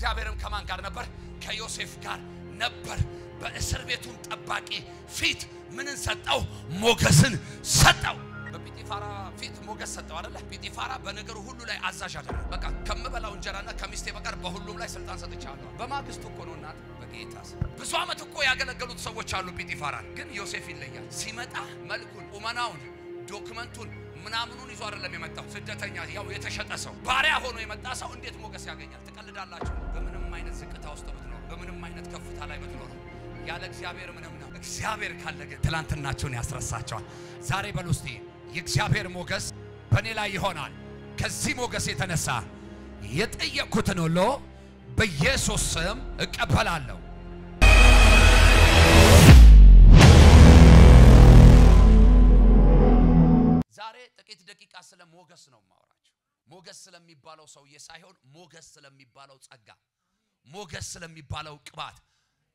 እግዚአብሔርም ከማን ጋር ነበር ከዮሴፍ ጋር ነበር በእስር ቤቱም ጠባቂ ፊት ምንን ሰጠው ሞገስን ሰጠው በጲጢፋራ ፊት ሞገስ ሰጠው አይደለ ጲጢፋራ በነገሩ ሁሉ ላይ አዛዥ አይደለ በቃ ከመበላው እንጀራና ከሚስቴ በቀር በሁሉም ላይ ስልጣን ሰጥቻለሁ በማግስቱ እኮ ነው እናት በጌታስ ብዙ አመት እኮ ያገለገሉት ሰዎች አሉ ጲጢፋራ ግን ዮሴፍ ይለያል ሲመጣ መልኩን ኡማናውን ዶክመንቱን ምናምኑን ይዞ አይደለም የመጣው ስደተኛ ያው የተሸጠ ሰው ባሪያ ሆኖ የመጣ ሰው እንዴት ሞገስ ያገኛል ተቀልዳላችሁ በምንም አይነት ዝቅታ ውስጥ ብትኖር በምንም አይነት ከፍታ ላይ ብትኖር ያለ እግዚአብሔር ምንም ነው እግዚአብሔር ካለገ ትላንትናቸውን ያስረሳቸዋል ዛሬ በሉስቲ የእግዚአብሔር ሞገስ በኔ ላይ ይሆናል ከዚህ ሞገስ የተነሳ የጠየቁትን ሁሉ በኢየሱስ ስም እቀበላለሁ ዛሬ ጥቂት ደቂቃ ስለ ሞገስ ነው ማወራችሁ ሞገስ ስለሚባለው ሰውዬ ሳይሆን ሞገስ ስለሚባለው ጸጋ ሞገስ ስለሚባለው ቅባት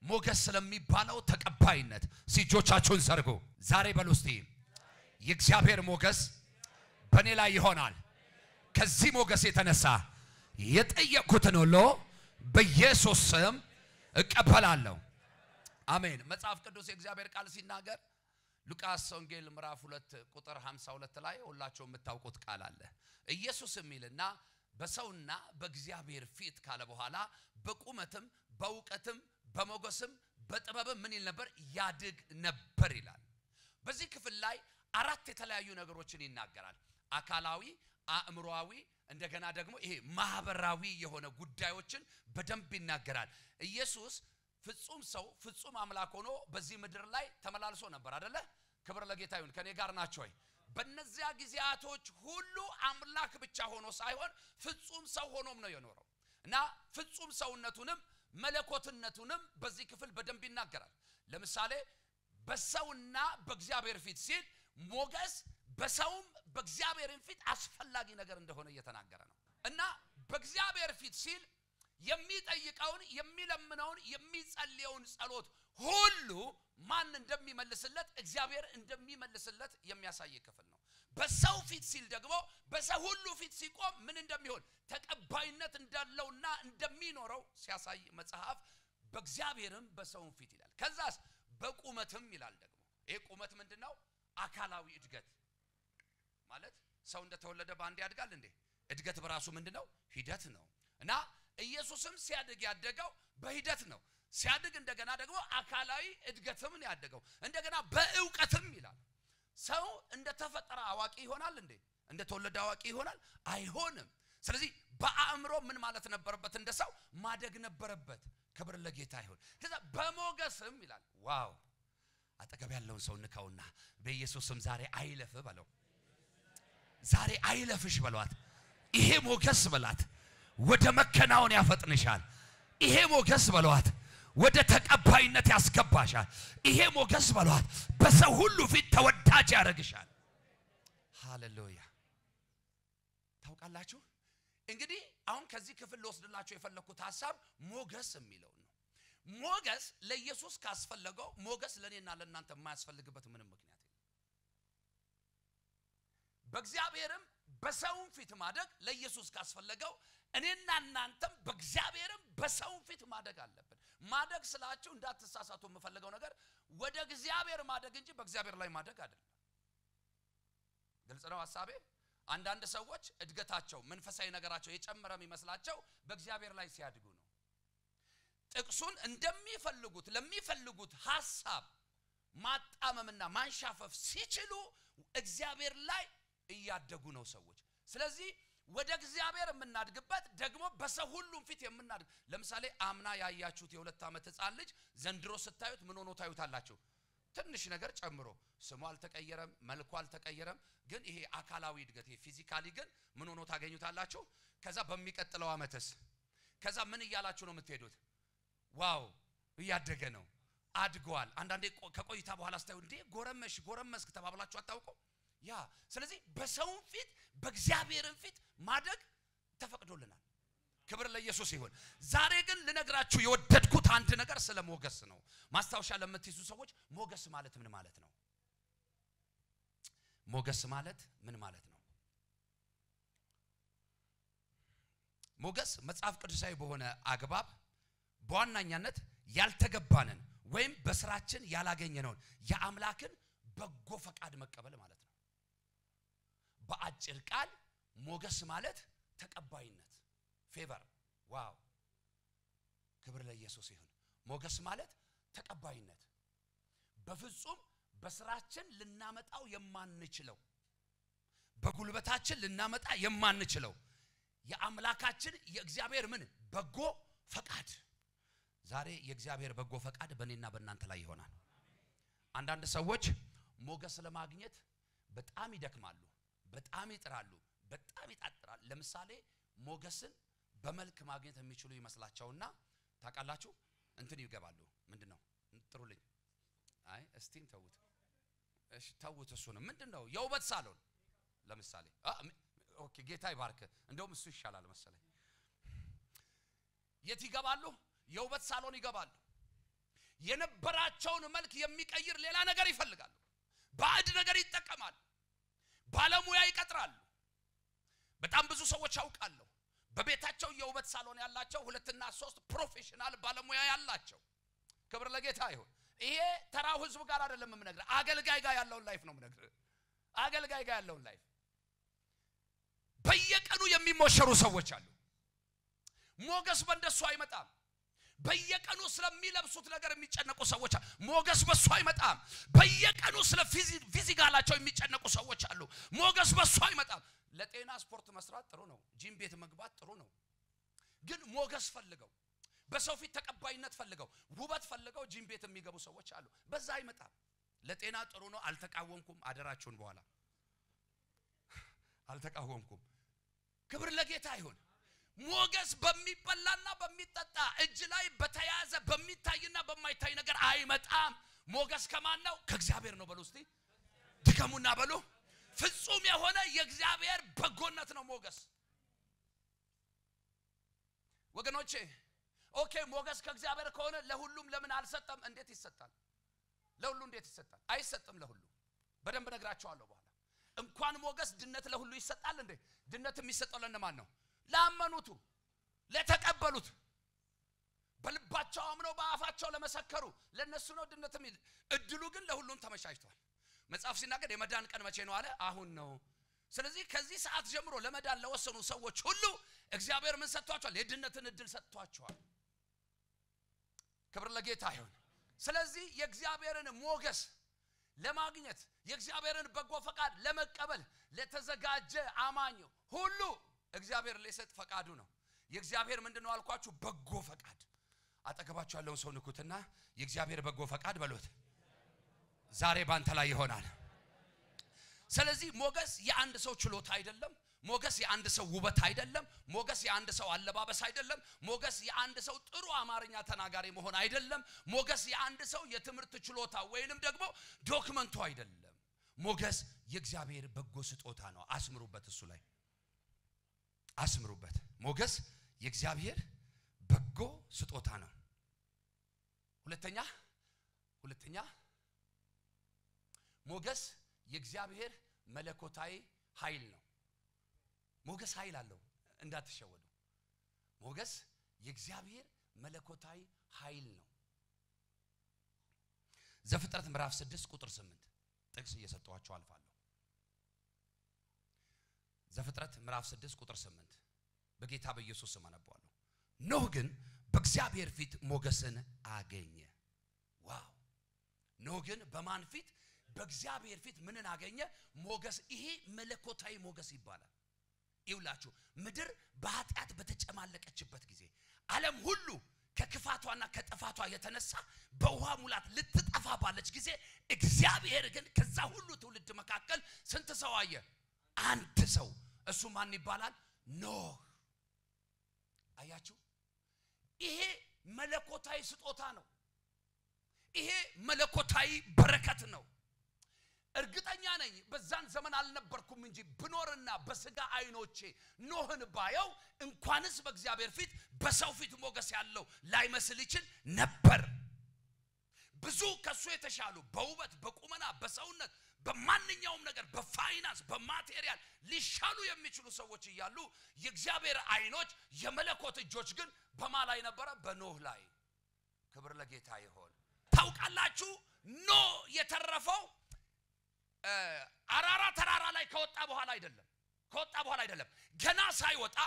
ሞገስ ስለሚባለው ተቀባይነት ሲጆቻችሁን ዘርጉ ዛሬ በሉስቲ የእግዚአብሔር ሞገስ በኔ ላይ ይሆናል ከዚህ ሞገስ የተነሳ የጠየቁትን ሁሉ በኢየሱስ ስም እቀበላለሁ አሜን መጽሐፍ ቅዱስ የእግዚአብሔር ቃል ሲናገር ሉቃስ ወንጌል ምዕራፍ 2 ቁጥር 52 ላይ ሁላችሁ የምታውቁት ቃል አለ ኢየሱስም ይልና በሰውና በእግዚአብሔር ፊት ካለ በኋላ በቁመትም በእውቀትም በሞገስም በጥበብም ምን ይል ነበር ያድግ ነበር ይላል በዚህ ክፍል ላይ አራት የተለያዩ ነገሮችን ይናገራል አካላዊ አእምሮአዊ እንደገና ደግሞ ይሄ ማህበራዊ የሆነ ጉዳዮችን በደንብ ይናገራል ኢየሱስ ፍጹም ሰው ፍጹም አምላክ ሆኖ በዚህ ምድር ላይ ተመላልሶ ነበር አይደለ ክብር ለጌታ ይሁን ከኔ ጋር ናችሁ ወይ በእነዚያ ጊዜያቶች ሁሉ አምላክ ብቻ ሆኖ ሳይሆን ፍጹም ሰው ሆኖም ነው የኖረው እና ፍጹም ሰውነቱንም መለኮትነቱንም በዚህ ክፍል በደንብ ይናገራል ለምሳሌ በሰውና በእግዚአብሔር ፊት ሲል ሞገስ በሰውም በእግዚአብሔርም ፊት አስፈላጊ ነገር እንደሆነ እየተናገረ ነው እና በእግዚአብሔር ፊት ሲል የሚጠይቀውን የሚለምነውን የሚጸልየውን ጸሎት ሁሉ ማን እንደሚመልስለት እግዚአብሔር እንደሚመልስለት የሚያሳይ ክፍል ነው በሰው ፊት ሲል ደግሞ በሰው ሁሉ ፊት ሲቆም ምን እንደሚሆን ተቀባይነት እንዳለውና እንደሚኖረው ሲያሳይ መጽሐፍ በእግዚአብሔርም በሰውም ፊት ይላል ከዛስ በቁመትም ይላል ደግሞ ይሄ ቁመት ምንድነው አካላዊ እድገት ማለት ሰው እንደተወለደ ባንዴ ያድጋል እንዴ እድገት በራሱ ምንድነው ሂደት ነው እና ኢየሱስም ሲያድግ ያደገው በሂደት ነው ሲያድግ እንደገና ደግሞ አካላዊ እድገትም ነው ያደገው እንደገና በእውቀትም ይላል ሰው እንደተፈጠረ አዋቂ ይሆናል እንዴ እንደተወለደ አዋቂ ይሆናል አይሆንም ስለዚህ በአእምሮ ምን ማለት ነበርበት እንደሰው ማደግ ነበርበት ክብር ለጌታ ይሁን ከዛ በሞገስም ይላል ዋው አጠገብ ያለውን ሰው ንካውና በኢየሱስም ዛሬ አይለፍ በለው ዛሬ አይለፍሽ በሏት ይሄ ሞገስ በላት ወደ መከናወን ያፈጥንሻል ይሄ ሞገስ በሏት ወደ ተቀባይነት ያስገባሻል ይሄ ሞገስ በሏት በሰው ሁሉ ፊት ተወዳጅ ያረግሻል ሃሌሉያ ታውቃላችሁ እንግዲህ አሁን ከዚህ ክፍል ልወስድላችሁ የፈለኩት ሐሳብ ሞገስ የሚለው ነው ሞገስ ለኢየሱስ ካስፈለገው ሞገስ ለኔና ለእናንተ የማያስፈልግበት ምንም ምክንያት የለም በእግዚአብሔርም በሰውም ፊት ማደግ ለኢየሱስ ካስፈለገው እኔና እናንተም በእግዚአብሔርም በሰውም ፊት ማደግ አለብን ማደግ ስላችሁ እንዳትሳሳቱ የምፈልገው ነገር ወደ እግዚአብሔር ማደግ እንጂ በእግዚአብሔር ላይ ማደግ አይደለም ግልጽ ነው ሐሳቤ አንዳንድ ሰዎች እድገታቸው መንፈሳዊ ነገራቸው የጨመረም ይመስላቸው በእግዚአብሔር ላይ ሲያድጉ ነው ጥቅሱን እንደሚፈልጉት ለሚፈልጉት ሐሳብ ማጣመምና ማንሻፈፍ ሲችሉ እግዚአብሔር ላይ እያደጉ ነው ሰዎች ስለዚህ ወደ እግዚአብሔር የምናድግበት ደግሞ በሰው ሁሉም ፊት የምናድግ ለምሳሌ አምና ያያችሁት የ2 ዓመት ህፃን ልጅ ዘንድሮ ስታዩት ምን ሆኖ ታዩታላችሁ ትንሽ ነገር ጨምሮ ስሙ አልተቀየረም መልኩ አልተቀየረም ግን ይሄ አካላዊ እድገት ይሄ ፊዚካሊ ግን ምን ሆኖ ታገኙታላችሁ ከዛ በሚቀጥለው ዓመትስ ከዛ ምን ይያላችሁ ነው የምትሄዱት ዋው እያደገ ነው አድጓል አንዳንዴ ከቆይታ በኋላ ስታዩ እንዴ ጎረመስክ ተባብላችሁ አታውቁ ያ ስለዚህ በሰው ፊት በእግዚአብሔርም ፊት ማደግ ተፈቅዶልናል ክብር ለኢየሱስ ይሁን ዛሬ ግን ልነግራችሁ የወደድኩት አንድ ነገር ስለ ሞገስ ነው ማስታወሻ ለምትይዙ ሰዎች ሞገስ ማለት ምን ማለት ነው ሞገስ ማለት ምን ማለት ነው ሞገስ መጽሐፍ ቅዱሳዊ በሆነ አግባብ በዋናኛነት ያልተገባንን ወይም በስራችን ያላገኘነውን የአምላክን በጎ ፈቃድ መቀበል ማለት ነው። በአጭር ቃል ሞገስ ማለት ተቀባይነት ፌቨር ዋው ክብር ለኢየሱስ ይሁን። ሞገስ ማለት ተቀባይነት በፍጹም በስራችን ልናመጣው የማንችለው በጉልበታችን ልናመጣ የማንችለው የአምላካችን የእግዚአብሔር ምን በጎ ፈቃድ ዛሬ የእግዚአብሔር በጎ ፈቃድ በእኔና በእናንተ ላይ ይሆናል። አንዳንድ ሰዎች ሞገስ ለማግኘት በጣም ይደክማሉ፣ በጣም ይጥራሉ፣ በጣም ይጣጥራሉ። ለምሳሌ ሞገስን በመልክ ማግኘት የሚችሉ ይመስላቸውና ታውቃላችሁ እንትን ይገባሉ። ምንድነው ጥሩልኝ አይ እስቲን ተውት እሺ ተውት እሱንም ምንድነው የውበት ሳሎን ለምሳሌ ኦኬ ጌታ ይባርክ እንደውም እሱ ይሻላል መሰለኝ የት ይገባሉ የውበት ሳሎን ይገባሉ የነበራቸውን መልክ የሚቀይር ሌላ ነገር ይፈልጋሉ ባዕድ ነገር ይጠቀማሉ ባለሙያ ይቀጥራሉ በጣም ብዙ ሰዎች አውቃለሁ በቤታቸው የውበት ሳሎን ያላቸው 2 እና 3 ፕሮፌሽናል ባለሙያ ያላቸው ክብር ለጌታ ይሁን ይሄ ተራው ህዝብ ጋር አይደለም ምንነግር አገልጋይ ጋር ያለውን ላይፍ ነው ምንነግር አገልጋይ ጋር ያለውን ላይፍ በየቀኑ የሚሞሸሩ ሰዎች አሉ ሞገስ በእንደሱ አይመጣም በየቀኑ ስለሚለብሱት ነገር የሚጨነቁ ሰዎች አሉ ሞገስ በሱ አይመጣም በየቀኑ ስለ ፊዚካላቸው የሚጨነቁ ሰዎች አሉ ሞገስ በሱ አይመጣም ለጤና ስፖርት መስራት ጥሩ ነው ጂም ቤት መግባት ጥሩ ነው ግን ሞገስ ፈልገው በሰው ፊት ተቀባይነት ፈልገው ውበት ፈልገው ጂም ቤት የሚገቡ ሰዎች አሉ በዛ አይመጣም ለጤና ጥሩ ነው አልተቃወምኩም አደራችሁን በኋላ አልተቃወምኩም ክብር ለጌታ ይሁን ሞገስ በሚበላና በሚጠጣ እጅ ላይ በተያዘ በሚታይና በማይታይ ነገር አይመጣም ሞገስ ከማን ነው ከእግዚአብሔር ነው በሉ እስቲ ድከሙና በሉ ፍጹም የሆነ የእግዚአብሔር በጎነት ነው ሞገስ ወገኖቼ ኦኬ ሞገስ ከእግዚአብሔር ከሆነ ለሁሉም ለምን አልሰጠም እንዴት ይሰጣል ለሁሉ እንዴት ይሰጣል አይሰጥም ለሁሉ በደንብ ነግራቸዋለሁ በኋላ እንኳን ሞገስ ድነት ለሁሉ ይሰጣል እንዴ ድነት የሚሰጠው ለነማን ነው ላመኑት ለተቀበሉት በልባቸው አምነው በአፋቸው ለመሰከሩ ለነሱ ነው ድነት የሚል እድሉ ግን ለሁሉም ተመቻችቷል መጽሐፍ ሲናገር የመዳን ቀን መቼ ነው አለ አሁን ነው ስለዚህ ከዚህ ሰዓት ጀምሮ ለመዳን ለወሰኑ ሰዎች ሁሉ እግዚአብሔር ምን ሰጥቷቸዋል የድነትን እድል ሰጥቷቸዋል ክብር ለጌታ ይሁን ስለዚህ የእግዚአብሔርን ሞገስ ለማግኘት የእግዚአብሔርን በጎ ፈቃድ ለመቀበል ለተዘጋጀ አማኝ ሁሉ እግዚአብሔር ለሰጥ ፈቃዱ ነው የእግዚአብሔር ምንድነው አልኳችሁ በጎ ፈቃድ አጠገባችሁ ያለውን ሰው ንኩትና የእግዚአብሔር በጎ ፈቃድ በሉት ዛሬ ባንተ ላይ ይሆናል ስለዚህ ሞገስ የአንድ ሰው ችሎታ አይደለም ሞገስ የአንድ ሰው ውበት አይደለም ሞገስ የአንድ ሰው አለባበስ አይደለም ሞገስ የአንድ ሰው ጥሩ አማርኛ ተናጋሪ መሆን አይደለም ሞገስ የአንድ ሰው የትምህርት ችሎታ ወይንም ደግሞ ዶክመንቱ አይደለም ሞገስ የእግዚአብሔር በጎ ስጦታ ነው አስምሩበት እሱ ላይ አስምሩበት ሞገስ የእግዚአብሔር በጎ ስጦታ ነው ሁለተኛ ሞገስ የእግዚአብሔር መለኮታዊ ኃይል ነው ሞገስ ኃይል አለው እንዳትሸወዱ ሞገስ የእግዚአብሔር መለኮታዊ ኃይል ነው ዘፍጥረት ምዕራፍ 6 ቁጥር 8 ጥቅስ እየሰጠዋችሁ አልፋለሁ ዘፍጥረት ምዕራፍ 6 ቁጥር 8 በጌታ በኢየሱስ ስም አነባዋለሁ ኖህ ግን በእግዚአብሔር ፊት ሞገስን አገኘ ዋው ኖህ ግን በማን ፊት በእግዚአብሔር ፊት ምንን አገኘ ሞገስ ይሄ መለኮታዊ ሞገስ ይባላል ይውላችሁ ምድር በኃጢአት በተጨማለቀችበት ጊዜ ዓለም ሁሉ ከክፋቷና ከጥፋቷ የተነሳ በውሃ ሙላት ልትጠፋ ባለች ጊዜ እግዚአብሔር ግን ከዛ ሁሉ ትውልድ መካከል ስንት ሰው አየ አንድ ሰው እሱ ማን ይባላል ኖህ አያችሁ ይሄ መለኮታዊ ስጦታ ነው ይሄ መለኮታዊ በረከት ነው እርግጠኛ ነኝ በዛን ዘመን አልነበርኩም እንጂ ብኖርና በስጋ አይኖቼ ኖህን ባየው እንኳንስ በእግዚአብሔር ፊት በሰው ፊት ሞገስ ያለው ላይመስል ይችል ነበር ብዙ ከሱ የተሻሉ በውበት በቁመና በሰውነት በማንኛውም ነገር በፋይናንስ በማቴሪያል ሊሻሉ የሚችሉ ሰዎች ይያሉ የእግዚአብሔር አይኖች የመለኮት እጆች ግን በማን ላይ ነበር በኖህ ላይ ክብር ለጌታ ይሁን ታውቃላችሁ ኖህ የተረፈው አራራ ተራራ ላይ ከወጣ በኋላ አይደለም ገና ሳይወጣ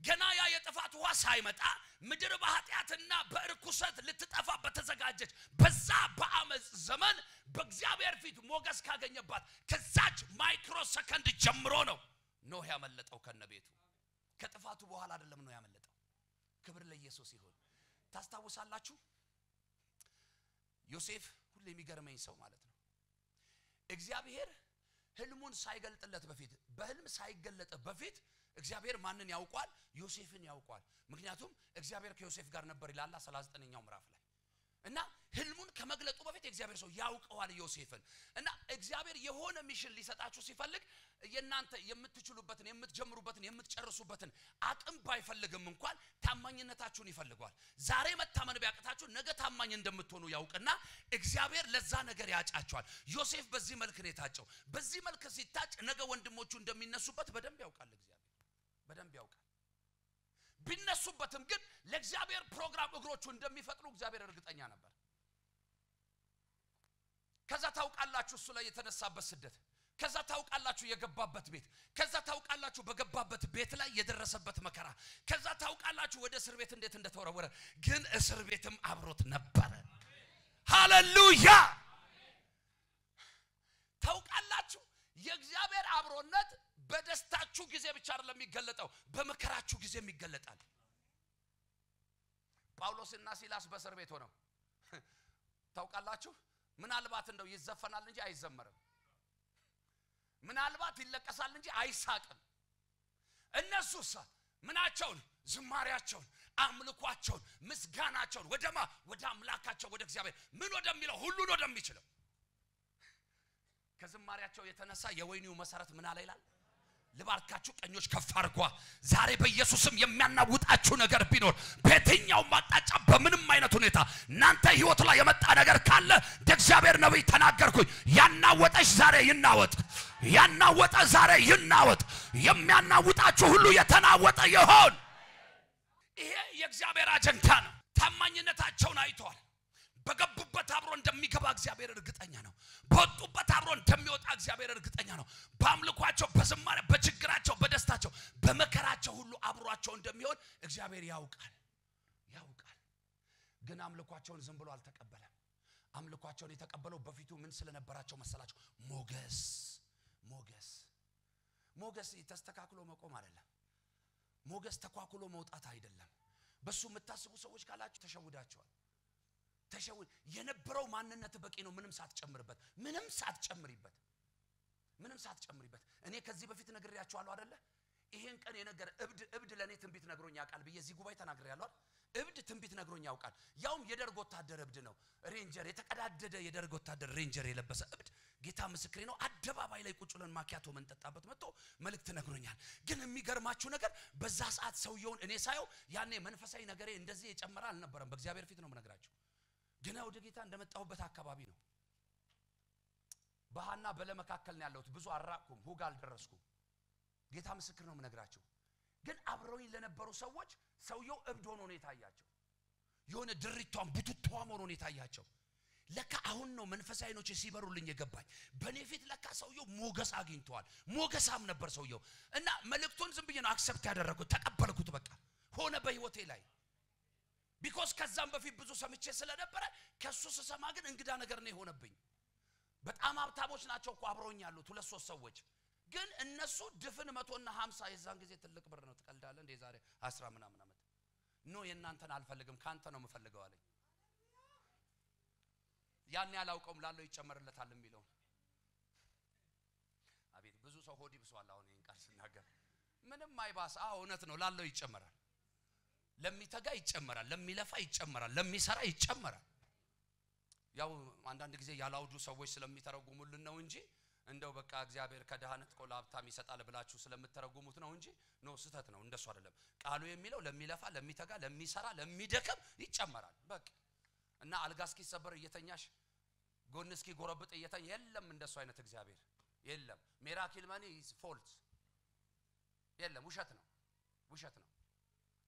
ገና ያ የጥፋት ውሃ ሳይመጣ ምድር በኃጢያትና በርኩሰት ልትጠፋ በተዘጋጀች በዛ በአመጽ ዘመን በእግዚአብሔር ፊት ሞገስ ካገኘባት ከዛች ማይክሮ ሰከንድ ጀምሮ ነው ኖህ ያመለጠው ከነቤቱ ከጥፋቱ በኋላ አይደለም ነው ያመለጠው ክብር ለኢየሱስ ይሁን ታስታውሳላችሁ ዮሴፍ ሁሌ የሚገርመኝ ሰው ማለት ነው እግዚአብሔር ህልሙን ሳይገልጥለት በፊት በህልም ሳይገለጥ በፊት እግዚአብሔር ማንን ያውቃል ዮሴፍን ያውቃል ምክንያቱም እግዚአብሔር ከዮሴፍ ጋር ነበር ይላል 39ኛው ምዕራፍ ላይ እና ህልሙን ከመግለጡ በፊት እግዚአብሔር ሰው ያውቀዋል ዮሴፍን እና እግዚአብሔር የሆነ ሚሽን ሊሰጣችሁ ሲፈልግ የናንተ የምትችሉበትን የምትጀምሩበትን የምትጨርሱበትን አቅም ባይፈልግም እንኳን ታማኝነታችሁን ይፈልጋል ዛሬ መታመን ቢያቀታችሁ ነገ ታማኝ እንደምትሆኑ ያውቅና እግዚአብሔር ለዛ ነገር ያጫቸዋል ዮሴፍ በዚህ መልክ ነው የታጨው በዚህ መልክ ሲታጭ ነገ ወንድሞቹ እንደሚነሱበት በደንብ ያውቃል እግዚአብሔር በደንብ ያውቃል ቢነሱበትም ግን ለእግዚአብሔር ፕሮግራም እግሮቹ እንደሚፈጥሩ እግዚአብሔር እርግጠኛ ነበር ከዛ ታውቃላችሁ እሱ ላይ የተነሳበት ስደት ከዛ ታውቃላችሁ የገባበት ቤት ከዛ ታውቃላችሁ በገባበት ቤት ላይ የደረሰበት መከራ ከዛ ታውቃላችሁ ወደ እስር ቤት እንዴት እንደተወረወረ ግን እስር ቤትም አብሮት ነበር ሃሌሉያ ታውቃላችሁ የእግዚአብሔር አብሮነት በደስታችሁ ጊዜ ብቻ አይደለም የሚገለጠው በመከራችሁ ጊዜ የሚገለጣል ጳውሎስና ሲላስ በእስር ቤት ሆነው ታውቃላችሁ ምናልባት እንደው ይዘፈናል እንጂ አይዘመርም ምናልባት ይለቀሳል እንጂ አይሳቅም እነሱስ ምናቸውን ዝማሪያቸውን አምልኳቸውን ምስጋናቸውን ወደ አምላካቸው ወደ እግዚአብሔር ምን ወደሚለው ሁሉን ወደሚችለው ከዝማሪያቸው የተነሳ የወይኒው መሰረት ምን አለ ይላል ልባርካችሁ ቀኞች ከፍ አድርጓ ዛሬ በኢየሱስም የሚያናውጣችሁ ነገር ቢኖር በየትኛው ማጣጫ በምንም አይነት ሁኔታ እናንተ ህይወት ላይ የመጣ ነገር ካለ እግዚአብሔር ነብይ ተናገርኩኝ ያናወጠሽ ዛሬ ይናወጥ ያናወጠ ዛሬ ይናወጥ የሚያናውጣችሁ ሁሉ የተናወጠ ይሆን ይሄ የእግዚአብሔር አጀንዳ ነው ታማኝነታቸውን አይተዋል በገቡበት አብሮ እንደሚገባ እግዚአብሔር እርግጠኛ ነው በወጡበት አብሮ እንደሚወጣ እግዚአብሔር እርግጠኛ ነው በአምልኳቸው በዝማሬ በችግራቸው በደስታቸው በመከራቸው ሁሉ አብሯቸው እንደሚሆን እግዚአብሔር ያውቃል ግን አምልኳቸውን ዝም ብሎ አልተቀበለም አምልኳቸውን የተቀበለው በፊቱ ምን ስለነበራቸው መሰላችሁ ሞገስ ተስተካክሎ መቆም አይደለም ሞገስ ተኳኩሎ መውጣት አይደለም በሱ የምታስቡ ሰዎች ካላችሁ ተሸውዳቸዋል የነበረው ማንነት በቂ ነው ምንም ሳትጨምሪበት እኔ ከዚህ በፊት ነግሬያችኋለሁ አይደለ ይሄን ቀን የነገረ እብድ ለኔ ትንቢት ነግሮኝ ያውቃል በየዚህ ጉባኤ ተናግሬያለሁ እብድ ትንቢት ነግሮኝ ያውቃል ያውም የደርግ ወታደር እብድ ነው ሬንጀር የተቀዳደደ የደርግ ወታደር ሬንጀር የለበሰ እብድ ጌታ ምስክሬ ነው አደባባይ ላይ ቁጭ ብለን ማኪያቶ መንጠጣበት መጥቶ መልእክት ነግሮኛል ግን የሚገርማችሁ ነገር በዛ ሰዓት ሰውየውን እኔ ሳየው ያኔ መንፈሳዊ ነገሬ እንደዚህ የጨመረ አልነበረም በእግዚአብሔር ፊት ነው የምነግራችሁ ገና ወደ ጌታ እንደመጣሁበት አካባቢ ነው በሃና በለመካከል ነው ያለሁት ብዙ አራቅኩም ሁግ አልደረስኩም ጌታ ምስክር ነው የምነግራችሁ ግን አብረውኝ ለነበሩ ሰዎች ሰውየው እብድ ሆኖ ነው የታያቸው የሆነ ድሪቷን ቡቱቷም ሆኖ ነው የታያቸው ለካ አሁን ነው መንፈሳዊ አይኖች ሲበሩልኝ የገባኝ በኔ ፊት ለካ ሰውየው ሞገስ አግኝቷል ሞገሳም ነበር ሰውየው እና መልእክቱን ዝም ብዬ ነው አክሰፕት ያደረኩት ተቀበልኩት በቃ ሆነ በህይወቴ ላይ because ከዛም በፊት ብዙ ሰምቼ ስለነበረ ከሱ ሰማ ግን እንግዳ ነገር ነው የሆነብኝ በጣም ሀብታሞች ናቸው እኮ አብረውኝ ያሉት ሁለት ሶስት ሰዎች ግን እነሱ ድፍን 150 የዛን ጊዜ ትልቅ ብር ነው ተቀልዳለ እንደ ዛሬ 10 ምናምን አመት ነው የናንተን አልፈልግም ካንተ ነው የምፈልገው አለኝ ያን ያላውቀውም ላለው ይጨመርለታል የሚለው አቤት ብዙ ሰው ሆዲ ብሷል አሁን ይሄን ቃል ሲናገር ምንም አይባስ እውነት ነው ላለው ይጨመራል ለሚተጋ ይጨመራል ለሚለፋ ይጨመራል ለሚሰራ ይጨመራል ያው አንዳንድ ጊዜ ያላውዱ ሰዎች ስለሚተረጉሙልን ነው እንጂ እንደው በቃ እግዚአብሔር ከደሃነት ቆላብታም ይሰጣል ብላችሁ ስለምትተረጉሙት ነው እንጂ ነው ስተት ነው እንደሱ አይደለም ቃሉ የሚለው ለሚለፋ ለሚተጋ ለሚሰራ ለሚደከም ይጨመራል በቃ እና አልጋ እስኪሰበር እየተኛሽ ጎን እስኪ ጎረብጥ እየተኛ የለም እንደሱ አይነት እግዚአብሔር የለም ሚራክል ማኒ ኢዝ ፎልስ የለም ውሸት ነው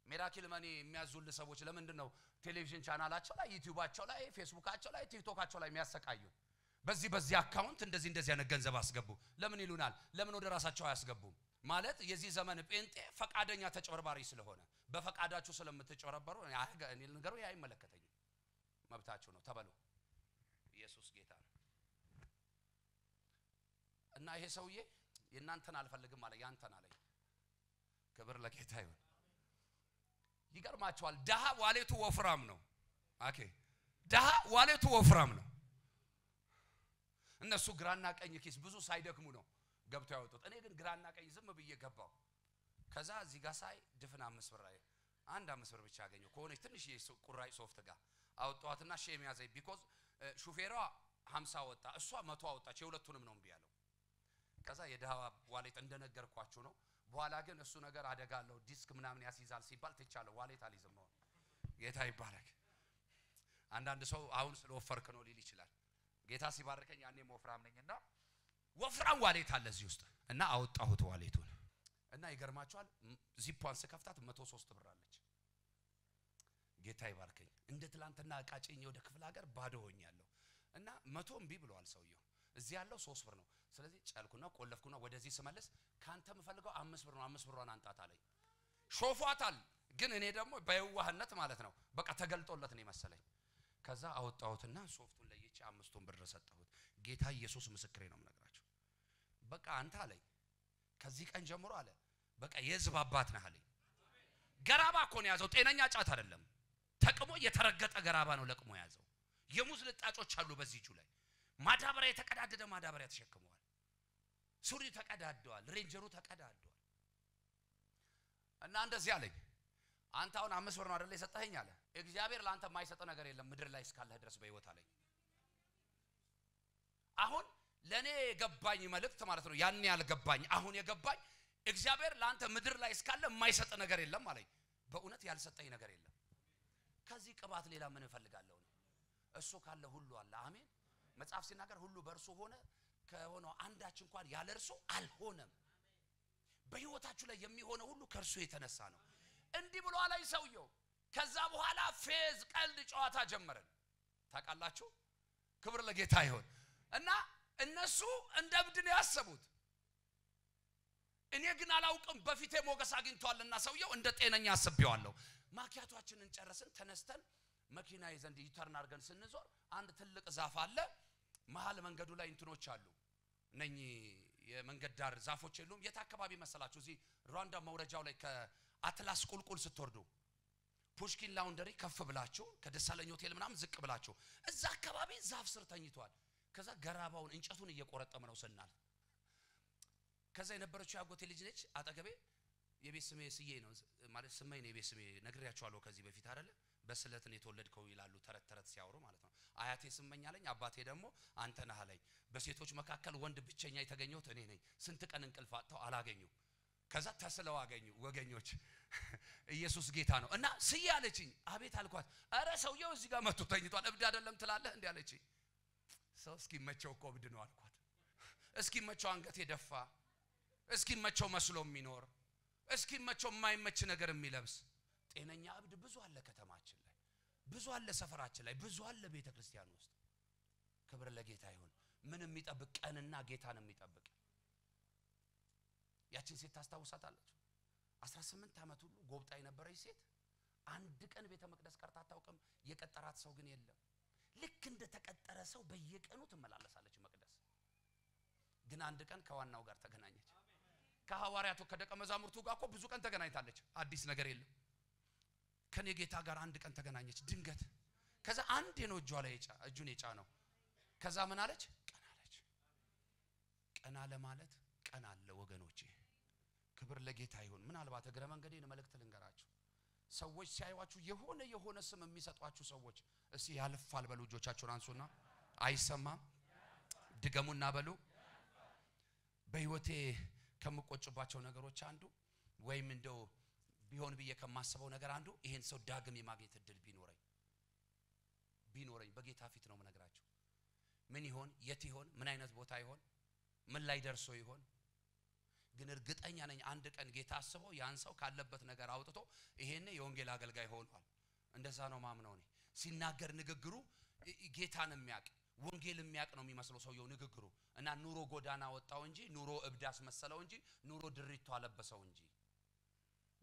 ሚራክል ማኒ የሚያዙል ሰዎች ለምንድነው ቴሌቪዥን ቻናላቸው ላይ ዩቲዩባቸው ላይ ፌስቡካቸው ላይ ቲክቶካቸው ላይ የሚያሰቃዩ በዚህ አካውንት እንደዚህ ያነ ገንዘብ አስገቡ ለምን ይሉናል ለምን ወደ ራሳቸው አያስገቡም ማለት የዚህ ዘመን ጴንጤ ፈቃደኛ ተጨበርባሪ ስለሆነ በፈቃዳችሁ ስለምትጨበረበሩ እኔ ነገሩ አይመለከተኝም መብታችሁ ነው ተበሉ ኢየሱስ ጌታ ነው እና ይሄ ሰውዬ የናንተን አልፈልግም አለ ያንተን አለኝ ክብር ለጌታ ይሁን ይገርማችኋል ደሃ ዋሌቱ ወፍራም ነው ኦኬ ደሃ ዋሌቱ ወፍራም ነው እነሱ ግራና ቀኝ ኪስ ብዙ ሳይደክሙ ነው ገብተው ያወጡት እኔ ግን ግራና ቀኝ ዝም ብዬ ገባው ከዛ እዚህ ጋር ሳይ ድፍን 5 ብር ላይ አንድ 5 ብር ብቻ አገኘው ኮኔክት ትንሽ ቁራጭ ሶፍት ጋር አውጣዋትና ሼም ያዘኝ ቢኮዝ ሹፌሯ 50 ወጣ እሷ 100 አወጣች የሁለቱንም ነው እንብያለው ከዛ የደሃ ዋሌት እንደነገርኳችሁ ነው በኋላ ግን እሱ ነገር አደጋለው ዲስክ ምናምን ያስይዛል ሲባል ተቻለው ዋሌት አልይዝም ነው ጌታ ይባረክ አንዳንድ ሰው አሁን ስለወፈርክ ነው ሊል ይችላል ጌታ ሲባርከኝ ያኔ ወፍራም ነኝና ወፍራም ዋሌት አለ እዚህ ውስጥ እና አወጣሁት ዋሌቱን እና ይገርማችኋል ዚፓን ስከፍታት 103 ብር አለች ጌታ ይባርከኝ እንደ ትላንትና አቃጭኝ ወደ ክፍለ ሀገር ባዶ ሆኛለሁ እና 100 እምቢ ብለዋል ሰውየው እዚህ ያለው 3 ብር ነው ስለዚህ ጫልኩና ቆለፍኩና ወደዚህ ስመለስ ካንተ መፈልገው 5 ብር ነው 5 ብሯን አንጣት አለኝ ሾፏታል ግን እኔ ደግሞ በየዋህነት ማለት ነው በቃ ተገልጦለት ነው መሰለኝ ከዛ አወጣሁትና ሶፍቱን ለይቼ 5 ብር ሰጠሁት ጌታ ኢየሱስ ምስክሬ ነው የምነግራችሁ በቃ አንተ አለኝ ከዚህ ቀን ጀምሮ አለ በቃ የሕዝብ አባት ነህ አለኝ ገራባ እኮ ነው ያዘው ጤነኛ ጫት አይደለም ተቅሞ የተረገጠ ገራባ ነው ለቅሞ ያዘው የሙዝ ልጣጮች አሉ በዚህ እጁ ላይ ማዳበሪያ የተቀዳደደ ማዳበሪያ ተሸክመዋል ሱሪ ተቀዳደዋል ሬንጀሩ ተቀዳደዋል እና እንደዚህ አለኝ አንተ አሁን 5 ብር ነው አይደል የሰጠኸኝ አለ እግዚአብሔር ላንተ የማይሰጥ ነገር የለም ምድር ላይ እስካለህ ድረስ በህይወት አለኝ አሁን ለኔ የገባኝ መልእክት ማለት ነው ያን ያልገባኝ አሁን የገባኝ እግዚአብሔር ላንተ ምድር ላይ እስካለ የማይሰጥ ነገር የለም አለኝ በእውነት ያልሰጠኝ ነገር የለም ከዚህ ቅባት ሌላ ምን እፈልጋለሁ እሱ ካለ ሁሉ አለ አሜን መጽሐፍ ሲናገር ሁሉ በእርሱ ሆነ ከሆነው አንዳች እንኳን ያለ እርሱ አልሆነም በህይወታችሁ ላይ የሚሆነው ሁሉ ከእርሱ የተነሳ ነው እንዲህ ብሎ አለኝ ሰውየው ከዛ በኋላ ፌዝ ቀልድ ጨዋታ ጀመረን ታውቃላችሁ ክብር ለጌታ ይሁን እና እነሱ እንደብድ ነው ያሰቡት እኔ ግን አላውቅም በፊቴ ሞገስ አግኝቷልና ሰውየው እንደ ጤነኛ አስቤዋለሁ ማኪያቷችንን ጨረስን ተነስተን መኪና ይዘን ዩተርን አድርገን ስንዞር አንድ ትልቅ ዛፍ አለ መሃል መንገዱ ላይ እንትኖች አሉ እነኚህ የመንገድ ዳር ዛፎች የሉም የት አካባቢ መሰላችሁ እዚህ ሩዋንዳ መውረጃው ላይ ከአትላስ ቁልቁል ስትወርዱ ፑሽኪን ላውንደሪ ከፍ ብላችሁ ከደሳለኝ ሆቴል ምናምን ዝቅ ብላችሁ እዛ አካባቢ ዛፍ ስር ተኝቷል ከዛ ገራባውን እንጨቱን እየቆረጠመ ነው ሰናል ከዛ የነበረችው ያጎቴ ልጅ ነች አጠገቤ የቤት ስሜ ስዬ ነው ማለት ስሜ ነው የቤት ስሜ ነግሬያችኋለሁ ከዚህ በፊት አይደለ በስለት ነው የተወለድከው ይላሉ ተረት ሲያወሩ ማለት ነው አያቴ ስመኛለኝ አባቴ ደግሞ አንተ ነህ አለኝ በሴቶች መካከል ወንድ ብቸኛ የተገኘው እኔ ነኝ ስንት ቀን እንቅልፍ አጥተው አላገኙ ከዛ ተስለው አገኙ ወገኞች ኢየሱስ ጌታ ነው እና ስዬ አለችኝ አቤት አልኳት አረ ሰውየው እዚህ ጋር መጥቶ ተኝቷል እብድ አይደለም ትላለህ እንዴ አለችኝ ሰው እስኪመቸው እኮ እብድ ነው አልኳት እስኪመቸው አንገት የደፋ እስኪመቸው መስሎ የሚኖር እስኪመቸው የማይመች ነገር የሚለብስ ጤነኛ እብድ ብዙ አለ ከተማችን ላይ ብዙ አለ ሰፈራችን ላይ ብዙ አለ ቤተክርስቲያን ውስጥ ክብር ለጌታ ይሁን ምን የሚጠብቅ ቀንና ጌታን የሚጠብቅ ያችን ሴት ታስታውሳታላችሁ 18 አመት ሁሉ ጎብጣ የነበረች ሴት አንድ ቀን ቤተ መቅደስ ቀርታ አታውቅም የቀጠራት ሰው ግን የለም ልክ እንደ ተቀጠረ ሰው በየቀኑ ትመላለሳለች መቅደስ ግን አንድ ቀን ከዋናው ጋር ተገናኘች ከሐዋርያቱ ከደቀ መዛሙርቱ ጋር እኮ ብዙ ቀን ተገናኝታለች አዲስ ነገር የለም ከኔ ጌታ ጋር አንድ ቀን ተገናኘች ድንገት ከዛ አንድ ነው እጁን የጫነው ከዛ ምን አለች ቀና ለማለት ቀና አለ ወገኖቼ ክብር ለጌታ ይሁን ምናልባት እግረ መንገዴን መልእክት ልንገራችሁ ሰዎች ሲያዩዋችሁ የሆነ ስም የሚሰጧችሁ ሰዎች እስቲ ያልፋል በሉ እጆቻችሁን አንሱና አይሰማም ድገሙና በሉ በህይወቴ ከመቆጭባቸው ነገሮች አንዱ ወይም እንደው ቢሆን ብዬ ከማስበው ነገር አንዱ ይሄን ሰው ዳግም የማግኘት እድል ቢኖረኝ በጌታ ፊት ነው የምነግራችሁ ምን ይሆን የት ይሆን ምን አይነት ቦታ ይሆን ምን ላይ ደርሶ ይሆን ግን እርግጠኛ ነኝ አንድ ቀን ጌታ አስበው ያን ሰው ካለበት ነገር አውጥቶ ይሄኔ የወንጌል አገልጋይ ሆኗል እንደዛ ነው ማምነው ነኝ ሲናገር ንግግሩ ጌታን የሚያቅ ወንጌል የሚያቅ ነው የሚመስለው ሰውየው ንግግሩ እና ኑሮ ጎዳና ወጣው እንጂ ኑሮ እብዳስ መሰለው እንጂ ኑሮ ድሪቶ አለበሰው እንጂ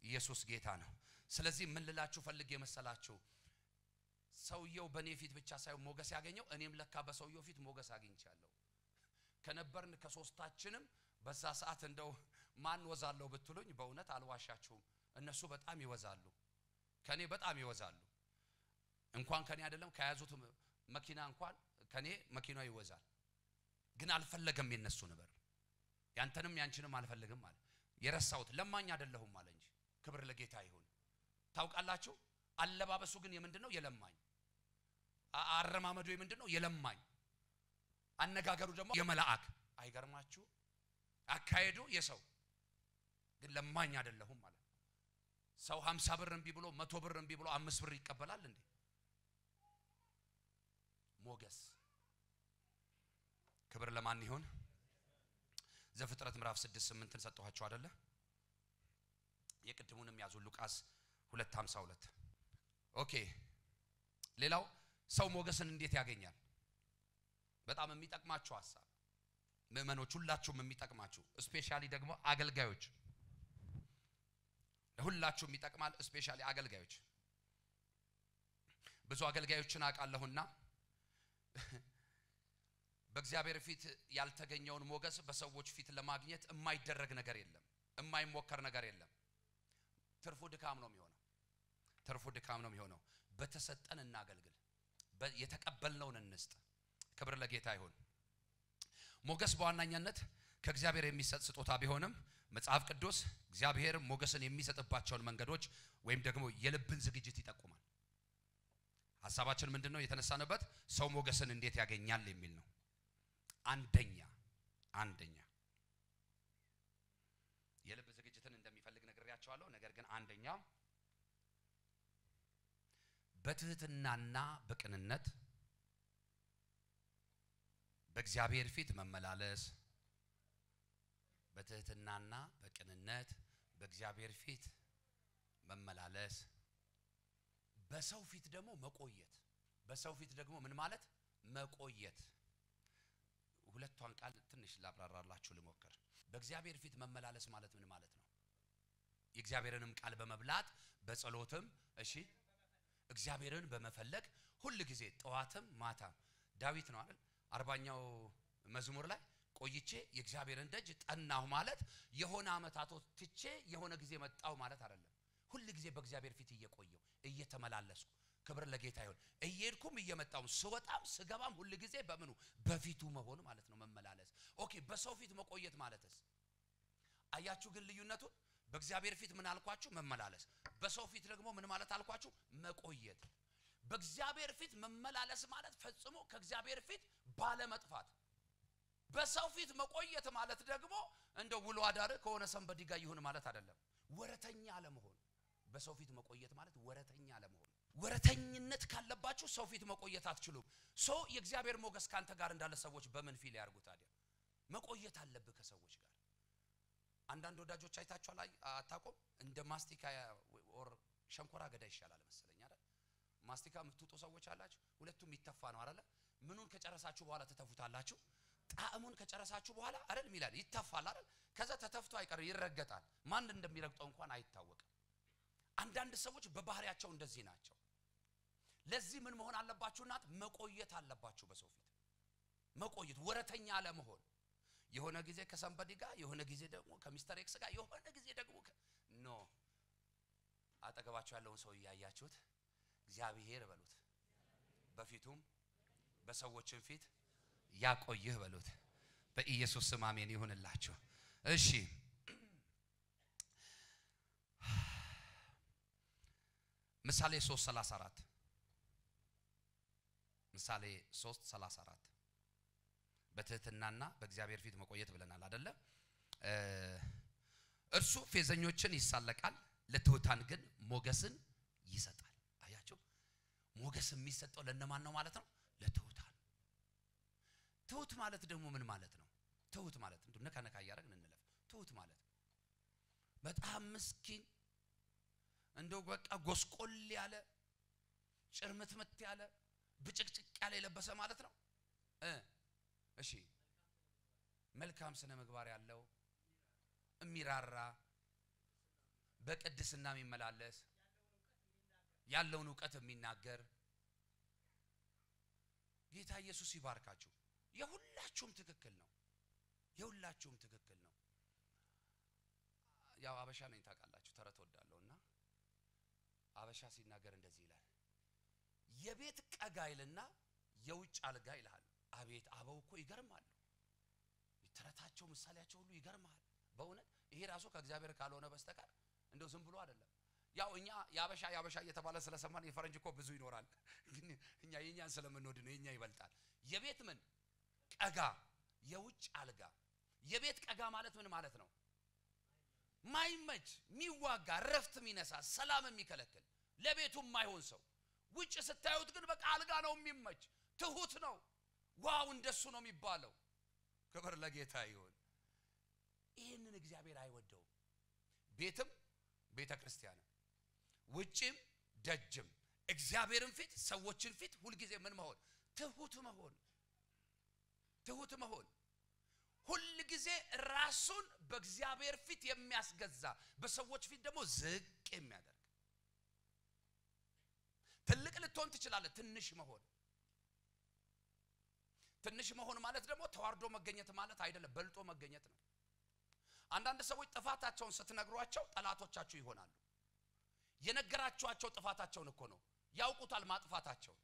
ኢየሱስ ጌታ ነው ስለዚህ ምን ልላችሁ ፈልጌ መሰላችሁ ሰውየው በኔ ፊት ብቻ ሳይሆን ሞገስ ያገኘው እኔም ለካ በሰውየው ፊት ሞገስ አግኝቻለሁ ከነበርን ከሶስታችንም በዛ ሰዓት እንደው ማን ወዛለው ብትሉኝ በእውነት አልዋሻችሁም እነሱ በጣም ይወዛሉ ከኔ በጣም ይወዛሉ እንኳን ከኔ አይደለም ከያዙት መኪና እንኳን ከኔ መኪናው ይወዛል ግን አልፈለገም የነሱ ነበር ያንተንም ያንቺንም አልፈልግም ማለት የረሳውት ለማኝ አይደለሁም ማለት እንጂ ክብር ለጌታ ይሁን ታውቃላችሁ አለባበሱ ግን የምንድነው የለማኝ አረማመዱ የምንድነው የለማኝ አነጋገሩ ደግሞ የመላእክ አይገርማችሁ አካሄዱ የሰው ግን ለማኝ አይደለሁም ማለት ሰው 50 ብር እንቢ ብሎ 100 ብር እንቢ ብሎ 5 ብር ይቀበላል እንዴ ሞገስ ክብር ለማን ይሁን ዘፍጥረት ምዕራፍ 6:8 ተሰጥቷቸው አይደለ የቅድሙንም ያዙ ሉቃስ 2:52 ኦኬ ሌላው ሰው ሞገስን እንዴት ያገኛል በጣም የሚጠቅማችሁ ሐሳብ ምእመኖች ሁላችሁም የሚጠቅማችሁ ስፔሻሊ ደግሞ አገልጋዮች ለሁላችሁም ይጠቅማል ስፔሻሊ አገልጋዮች ብዙ አገልጋዮችን አቃለሁና በእግዚአብሔር ፊት ያልተገኘውን ሞገስ በሰዎች ፊት ለማግኘት የማይደረግ ነገር የለም የማይሞከር ነገር የለም ትርፉ ድካም ነው የሚሆነው በተሰጠን እናገልግል የተቀበልነውን እንስጥ ክብር ለጌታ ይሁን ሞገስ በዋናኛነት ከእግዚአብሔር የሚሰጥ ስጦታ ቢሆንም መጽሐፍ ቅዱስ እግዚአብሔር ሞገስን የሚሰጥባቸውን መንገዶች ወይም ደግሞ የልብን ዝግጅት ይጠቁማል ሐሳባችን ምንድነው የተነሳነበት ሰው ሞገስን እንዴት ያገኛል የሚል ነው አንደኛ የልብ ዝግጅትን እንደሚፈልግ ነግሬያቸዋለሁ ነገር ግን አንደኛ በትህትናና በቅንነት በእግዚአብሔር ፊት መመላለስ በትህትናና በቅንነት በእግዚአብሔር ፊት መመላለስ በሰው ፊት ደግሞ መቆየት በሰው ፊት ደግሞ ምን ማለት መቆየት ሁለቱን ቃል ትንሽ ላብራራላችሁ ልሞክር በእግዚአብሔር ፊት መመላለስ ማለት ምን ማለት ነው የእግዚአብሔርንም ቃል በመብላት በጸሎትም እሺ እግዚአብሔርን በመፈለግ ሁሉ ጊዜ ጠዋትም ማታም ዳዊት ነው አይደል 40ኛው መዝሙር ላይ ቆይቼ የእግዚአብሔርን ደጅ ጠናሁ ማለት የሆነ አመታቶች ትቼ የሆነ ጊዜ መጣው ማለት አይደለም ሁሉ ጊዜ በእግዚአብሔር ፊት እየቆየው እየተመላለስኩ ክብር ለጌታ ይሁን እየሄድኩም እየመጣው ስወጣም ስገባም ሁሉ ጊዜ በምኑ በፊቱ መሆን ማለት ነው መመላለስ ኦኬ በሰው ፊት መቆየት ማለትስ አያችሁ ግን ልዩነቱን በእግዚአብሔር ፊት ምን አልኳችሁ መመላለስ በሰው ፊት ደግሞ ምን ማለት አልኳችሁ መቆየት በእግዚአብሔር ፊት መመላለስ ማለት ፈጽሞ ከእግዚአብሔር ፊት ባለ መጥፋት በሰው ፊት መቆየት ማለት ደግሞ እንደ ውሎ አዳር ከሆነ ሰንበዲ ጋር ይሁን ማለት አይደለም ወረተኛ አለመሆን በሰው ፊት መቆየት ማለት ወረተኛ አለመሆን ወረተኝነት ካለባችሁ ሰው ፊት መቆየት አትችሉም ሰው የእግዚአብሔር ሞገስ ካንተ ጋር እንዳለ ሰዎች በምን ፊል ያርጉ ታዲያ መቆየት አለብህ ከሰዎች ጋር አንዳንድ ወዳጆች አይታችኋል አታቆም እንደ ማስቲካ ኦር ሸንኮራ ገዳ ይሻላል መሰለኝ አይደል ማስቲካ ምትውጡ ሰዎች አላችሁ ሁለቱም ይተፋ ነው አይደል ምኑን ከጨረሳችሁ በኋላ ተተፉታላችሁ ጣዕሙን ከጨረሳችሁ በኋላ አይደል ሚላል ይተፋል አይደል ከዛ ተተፍቶ አይቀር ይረገጣል ማን እንደሚረግጠው እንኳን አይታወቅም አንዳንድ ሰዎች በባህሪያቸው እንደዚህ ናቸው ለዚህ ምን መሆን አለባችሁናት መቆየት አለባችሁ በሰው ፊት መቆየት ወረተኛ አለመሆን የሆነ ጊዜ ከሰንበዲ ጋር የሆነ ጊዜ ደግሞ ከሚስተር ኤክስ ጋር የሆነ ጊዜ ደግሞ ኖ አጠገባችሁ ያለውን ሰው ያያችሁት እግዚአብሔር በሉት በፊቱም በሰዎችን ፊት ያቆይህ በሉት በኢየሱስ ስም አሜን ይሁንላችሁ እሺ ምሳሌ 3:34 ምሳሌ 3:34 በትህትናና በእግዚአብሔር ፊት መቆየት ብለናል አይደለ እርሱ ፌዘኞችን ይሳለቃል ለትሑታን ግን ሞገስን ይሰጣል አያችሁ ሞገስ የሚሰጠው ለነማን ነው ማለት ነው ለትሑታን ትሁት ማለት ደግሞ ምን ማለት ነው? ትሁት ማለት እንደው ነካ ነካ ያያረግን እንለፍ። ትሁት ማለት በጣም ምስኪን እንደው በቃ ጎስቆል ያለ ጭርምትምት ያለ ብጭቅጭቅ ያለ የለበሰ ማለት ነው። እሺ መልካም ስነ ምግባር ያለው እሚራራ በቅድስና የሚመላለስ ያለውን ዕውቀት የሚናገር ጌታ ኢየሱስ ይባርካችሁ። የሁላችሁም ትክክል ነው። የሁላችሁም ትክክል ነው። ያው አበሻ ነኝ ታውቃላችሁ፣ ተረት ወዳለውና አበሻ ሲናገር እንደዚህ ይላል። የቤት ቀጋ ይልና የውጭ አልጋ ይላል። አቤት አበው እኮ ይገርማሉ። ተረታቸው ምሳሌያቸው ሁሉ ይገርማል። በእውነት ይሄ ራሱ ከእግዚአብሔር ካልሆነ በስተቀር እንደው ዝም ብሎ አይደለም። ያው እኛ ያበሻ እየተባለ ስለሰማን የፈረንጅ እኮ ብዙ ይኖራል፣ ግን እኛ የኛን ስለምንወድ ነው የኛ ይበልጣል። የቤት ምን ቀጋ የውጭ አልጋ። የቤት ቀጋ ማለት ምን ማለት ነው? ማይመች ሚዋጋ ረፍት ሚነሳ ሰላም የሚከለክል ለቤቱ ማይሆን ሰው ውጭ ስታዩት ግን በቃ አልጋ ነው የሚመች ትሁት ነው። ዋው እንደሱ ነው የሚባለው። ክብር ለጌታ ይሁን። ይሄንን እግዚአብሔር አይወደው። ቤትም ቤተክርስቲያን ውጭም ደጅም እግዚአብሔርን ፊት ሰዎችን ፊት ሁሉ ጊዜ ምን መሆን? ትሁት መሆን። ትሁት መሆን ሁሉ ጊዜ ራሱን በእግዚአብሔር ፊት የሚያስገዛ በሰዎች ፊት ደግሞ ዝቅ የሚያደርግ። ትልቅ ልትሆን ትችላለህ። ትንሽ መሆን ማለት ደግሞ ተዋርዶ መገኘት ማለት አይደለም፣ በልጦ መገኘት ነው። አንዳንድ ሰዎች ጥፋታቸውን ስትነግሯቸው ጠላቶቻችሁ ይሆናሉ። የነገራችኋቸው ጥፋታቸውን እኮ ነው ያውቁታል ማጥፋታቸው፣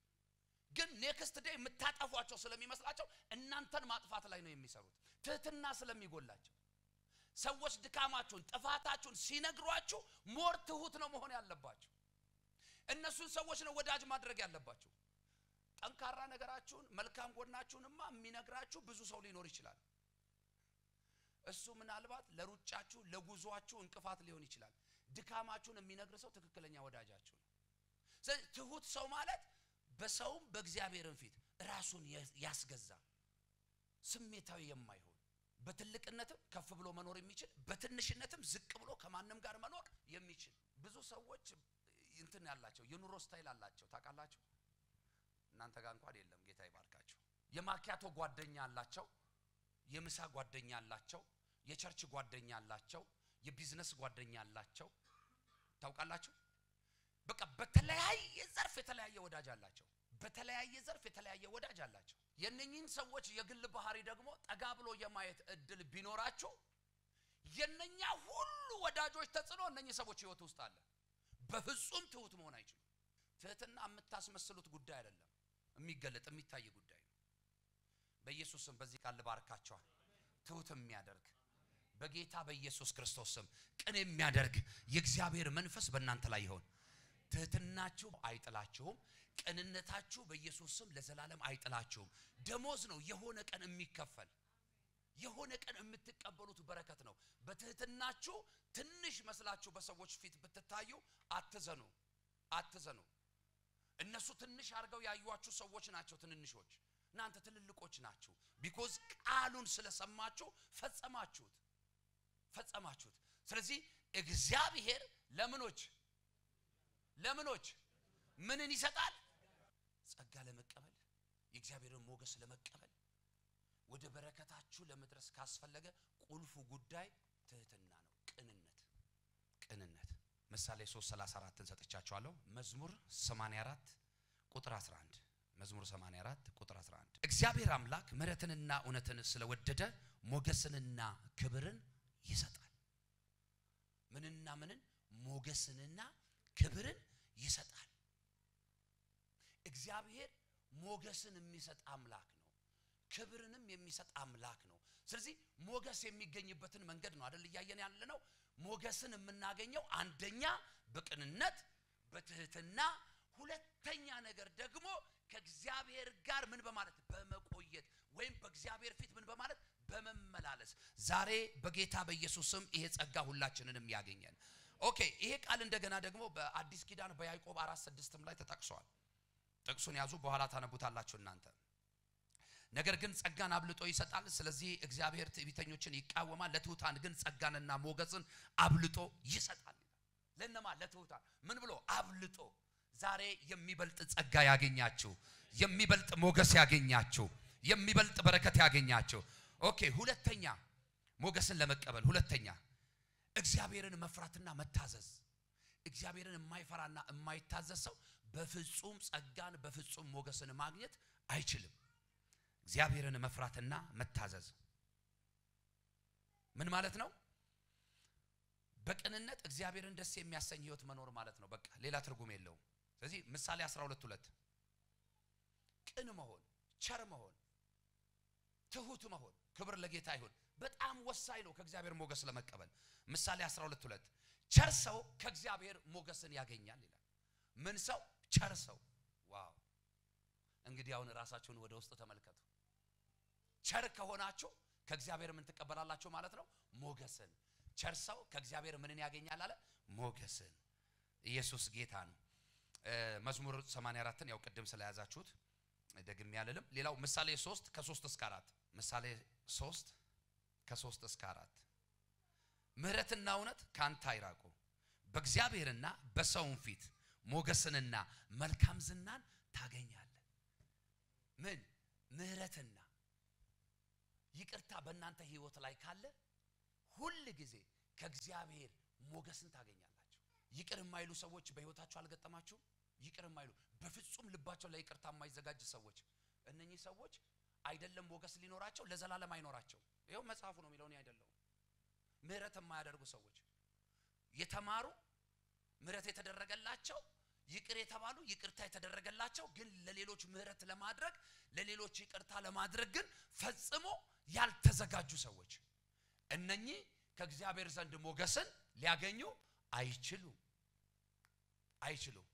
ግን ኔክስት ዴይ የምታጠፏቸው ስለሚመስላቸው እናንተን ማጥፋት ላይ ነው የሚሰሩት። ትህትና ስለሚጎላቸው ሰዎች ድካማችሁን ጥፋታችሁን ሲነግሯችሁ ሞር ትሁት ነው መሆን ያለባችሁ። እነሱን ሰዎች ነው ወዳጅ ማድረግ ያለባችሁ። ጠንካራ ነገራችሁን መልካም ጎናችሁንማ የሚነግራችሁ ብዙ ሰው ሊኖር ይችላል። እሱ ምናልባት ለሩጫችሁ ለጉዟችሁ እንቅፋት ሊሆን ይችላል። ድካማችሁን የሚነግር ሰው ትክክለኛ ወዳጃችሁ ነው። ስለዚህ ትሁት ሰው ማለት በሰውም በእግዚአብሔርም ፊት ራሱን ያስገዛ ስሜታዊ የማይሆን በትልቅነትም ከፍ ብሎ መኖር የሚችል በትንሽነትም ዝቅ ብሎ ከማንም ጋር መኖር የሚችል። ብዙ ሰዎች እንትን ያላቸው የኑሮ ስታይል አላቸው ታውቃላችሁ። እናንተ ጋር እንኳን የለም ጌታ ይባርካችሁ። የማኪያቶ ጓደኛ አላቸው፣ የምሳ ጓደኛ አላቸው፣ የቸርች ጓደኛ አላቸው፣ የቢዝነስ ጓደኛ አላቸው። ታውቃላችሁ በቃ በተለያየ ዘርፍ የተለያየ ወዳጅ አላቸው። በተለያየ ዘርፍ የተለያየ ወዳጅ አላቸው። የነኚህን ሰዎች የግል ባህሪ ደግሞ ጠጋ ብሎ የማየት እድል ቢኖራችሁ የነኛ ሁሉ ወዳጆች ተጽዕኖ እነኚህ ሰዎች ህይወት ውስጥ አለ። በፍጹም ትሁት መሆን አይችሉም። ትህትና የምታስመስሉት ጉዳይ አይደለም፣ የሚገለጥ የሚታይ ጉዳይ ነው። በኢየሱስ ስም በዚህ ቃል ባርካቸዋል። ትሁት የሚያደርግ በጌታ በኢየሱስ ክርስቶስ ስም ቅን የሚያደርግ የእግዚአብሔር መንፈስ በእናንተ ላይ ይሁን። ትህትናችሁ አይጥላችሁም። ቅንነታችሁ በኢየሱስ ስም ለዘላለም አይጥላችሁም። ደሞዝ ነው የሆነ ቀን የሚከፈል፣ የሆነ ቀን የምትቀበሉት በረከት ነው። በትህትናችሁ ትንሽ መስላችሁ በሰዎች ፊት ብትታዩ አትዘኑ። እነሱ ትንሽ አርገው ያዩዋችሁ ሰዎች ናቸው ትንንሾች፣ እናንተ ትልልቆች ናችሁ። ቢኮዝ ቃሉን ስለሰማችሁ ፈጸማችሁት። ስለዚህ እግዚአብሔር ለምኖች ምንን ይሰጣል? ጸጋ ለመቀበል የእግዚአብሔርን ሞገስ ለመቀበል ወደ በረከታችሁ ለመድረስ ካስፈለገ ቁልፉ ጉዳይ ትህትና ነው። ቅንነት ምሳሌ 3:34 ሰጥቻችኋለሁ። መዝሙር 84 ቁጥር 11 መዝሙር 84 ቁጥር 11 እግዚአብሔር አምላክ ምሕረትንና እውነትን ስለወደደ ሞገስንና ክብርን ይሰጣል። ምንን? ሞገስንና ክብርን ይሰጣል። እግዚአብሔር ሞገስን የሚሰጥ አምላክ ነው፣ ክብርንም የሚሰጥ አምላክ ነው። ስለዚህ ሞገስ የሚገኝበትን መንገድ ነው አይደል ያየን ያለነው። ሞገስን የምናገኘው አንደኛ በቅንነት በትህትና፣ ሁለተኛ ነገር ደግሞ ከእግዚአብሔር ጋር ምን በማለት በመቆየት ወይም በእግዚአብሔር ፊት ምን በማለት በመመላለስ። ዛሬ በጌታ በኢየሱስ ስም ይሄ ጸጋ ሁላችንንም ያገኘን። ኦኬ ይሄ ቃል እንደገና ደግሞ በአዲስ ኪዳን በያዕቆብ 4:6 ላይ ተጠቅሷል። ጥቅሱን ያዙ፣ በኋላ ታነቡታላችሁ እናንተ። ነገር ግን ጸጋን አብልጦ ይሰጣል። ስለዚህ እግዚአብሔር ትዕቢተኞችን ይቃወማል፣ ለትሑታን ግን ጸጋንና ሞገስን አብልጦ ይሰጣል። ለነማ ለትሑታን ምን ብሎ አብልጦ። ዛሬ የሚበልጥ ጸጋ ያገኛችሁ፣ የሚበልጥ ሞገስ ያገኛችሁ፣ የሚበልጥ በረከት ያገኛችሁ። ኦኬ ሁለተኛ ሞገስን ለመቀበል ሁለተኛ እግዚአብሔርን መፍራትና መታዘዝ። እግዚአብሔርን የማይፈራና የማይታዘዝ ሰው በፍጹም ጸጋን በፍጹም ሞገስን ማግኘት አይችልም። እግዚአብሔርን መፍራትና መታዘዝ ምን ማለት ነው? በቅንነት እግዚአብሔርን ደስ የሚያሰኝ ህይወት መኖር ማለት ነው። በቃ ሌላ ትርጉም የለውም። ስለዚህ ምሳሌ 12:2 ቅን መሆን፣ ቸር መሆን፣ ትሁት መሆን፣ ክብር ለጌታ ይሁን በጣም ወሳኝ ነው ከእግዚአብሔር ሞገስ ለመቀበል። ምሳሌ 12:2 ቸር ሰው ከእግዚአብሔር ሞገስን ያገኛል ይላል። ምን ሰው? ቸር ሰው። ዋው! እንግዲህ አሁን ራሳችሁን ወደ ውስጥ ተመልከቱ። ቸር ከሆናችሁ ከእግዚአብሔር ምን ተቀበላላችሁ ማለት ነው? ሞገስን። ቸር ሰው ከእግዚአብሔር ምንን ያገኛል አለ? ሞገስን። ኢየሱስ ጌታ ነው። መዝሙር 84ን ያው ቅድም ስለያዛችሁት ደግሜ ያለለም። ሌላው ምሳሌ 3 ከ3 እስከ 4 ምሳሌ 3 ከ3 እስከ 4 ምህረትና እውነት ካንተ አይራቁ፣ በእግዚአብሔርና በሰውም ፊት ሞገስንና መልካም ዝናን ታገኛለህ። ምን? ምህረትና ይቅርታ በእናንተ ህይወት ላይ ካለ ሁሉ ጊዜ ከእግዚአብሔር ሞገስን ታገኛላችሁ። ይቅር የማይሉ ሰዎች በህይወታቸው አልገጠማችሁ? ይቅር የማይሉ በፍጹም ልባቸው ላይ ይቅርታ የማይዘጋጅ ሰዎች፣ እነኚህ ሰዎች አይደለም ሞገስ ሊኖራቸው ለዘላለም አይኖራቸው። ይሄው መጽሐፉ ነው የሚለው፣ እኔ አይደለም። ምህረት የማያደርጉ ሰዎች የተማሩ ምህረት የተደረገላቸው ይቅር የተባሉ ይቅርታ የተደረገላቸው ግን ለሌሎች ምህረት ለማድረግ ለሌሎች ይቅርታ ለማድረግ ግን ፈጽሞ ያልተዘጋጁ ሰዎች እነኚህ ከእግዚአብሔር ዘንድ ሞገስን ሊያገኙ አይችሉም።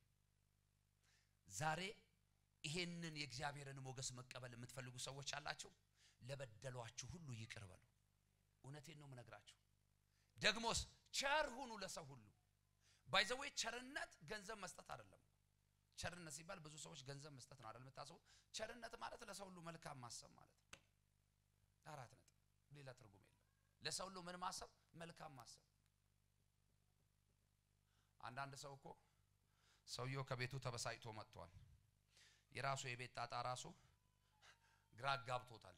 ዛሬ ይሄንን የእግዚአብሔርን ሞገስ መቀበል የምትፈልጉ ሰዎች አላችሁ። ለበደሏችሁ ሁሉ ይቅር በሉ። እውነቴን ነው የምነግራችሁ። ደግሞስ ቸር ሁኑ ለሰው ሁሉ። ባይዘዌ ቸርነት ገንዘብ መስጠት አይደለም። ቸርነት ሲባል ብዙ ሰዎች ገንዘብ መስጠት ነው አይደል የምታስቡት? ቸርነት ማለት ለሰው ሁሉ መልካም ማሰብ ማለት ነው። አራት ነጥብ፣ ሌላ ትርጉም የለም። ለሰው ሁሉ ምን ማሰብ? መልካም ማሰብ። አንዳንድ ሰው እኮ ሰውየው ከቤቱ ተበሳጭቶ መጥቷል። የራሱ የቤት ጣጣ ራሱ ግራ ጋብቶታል፣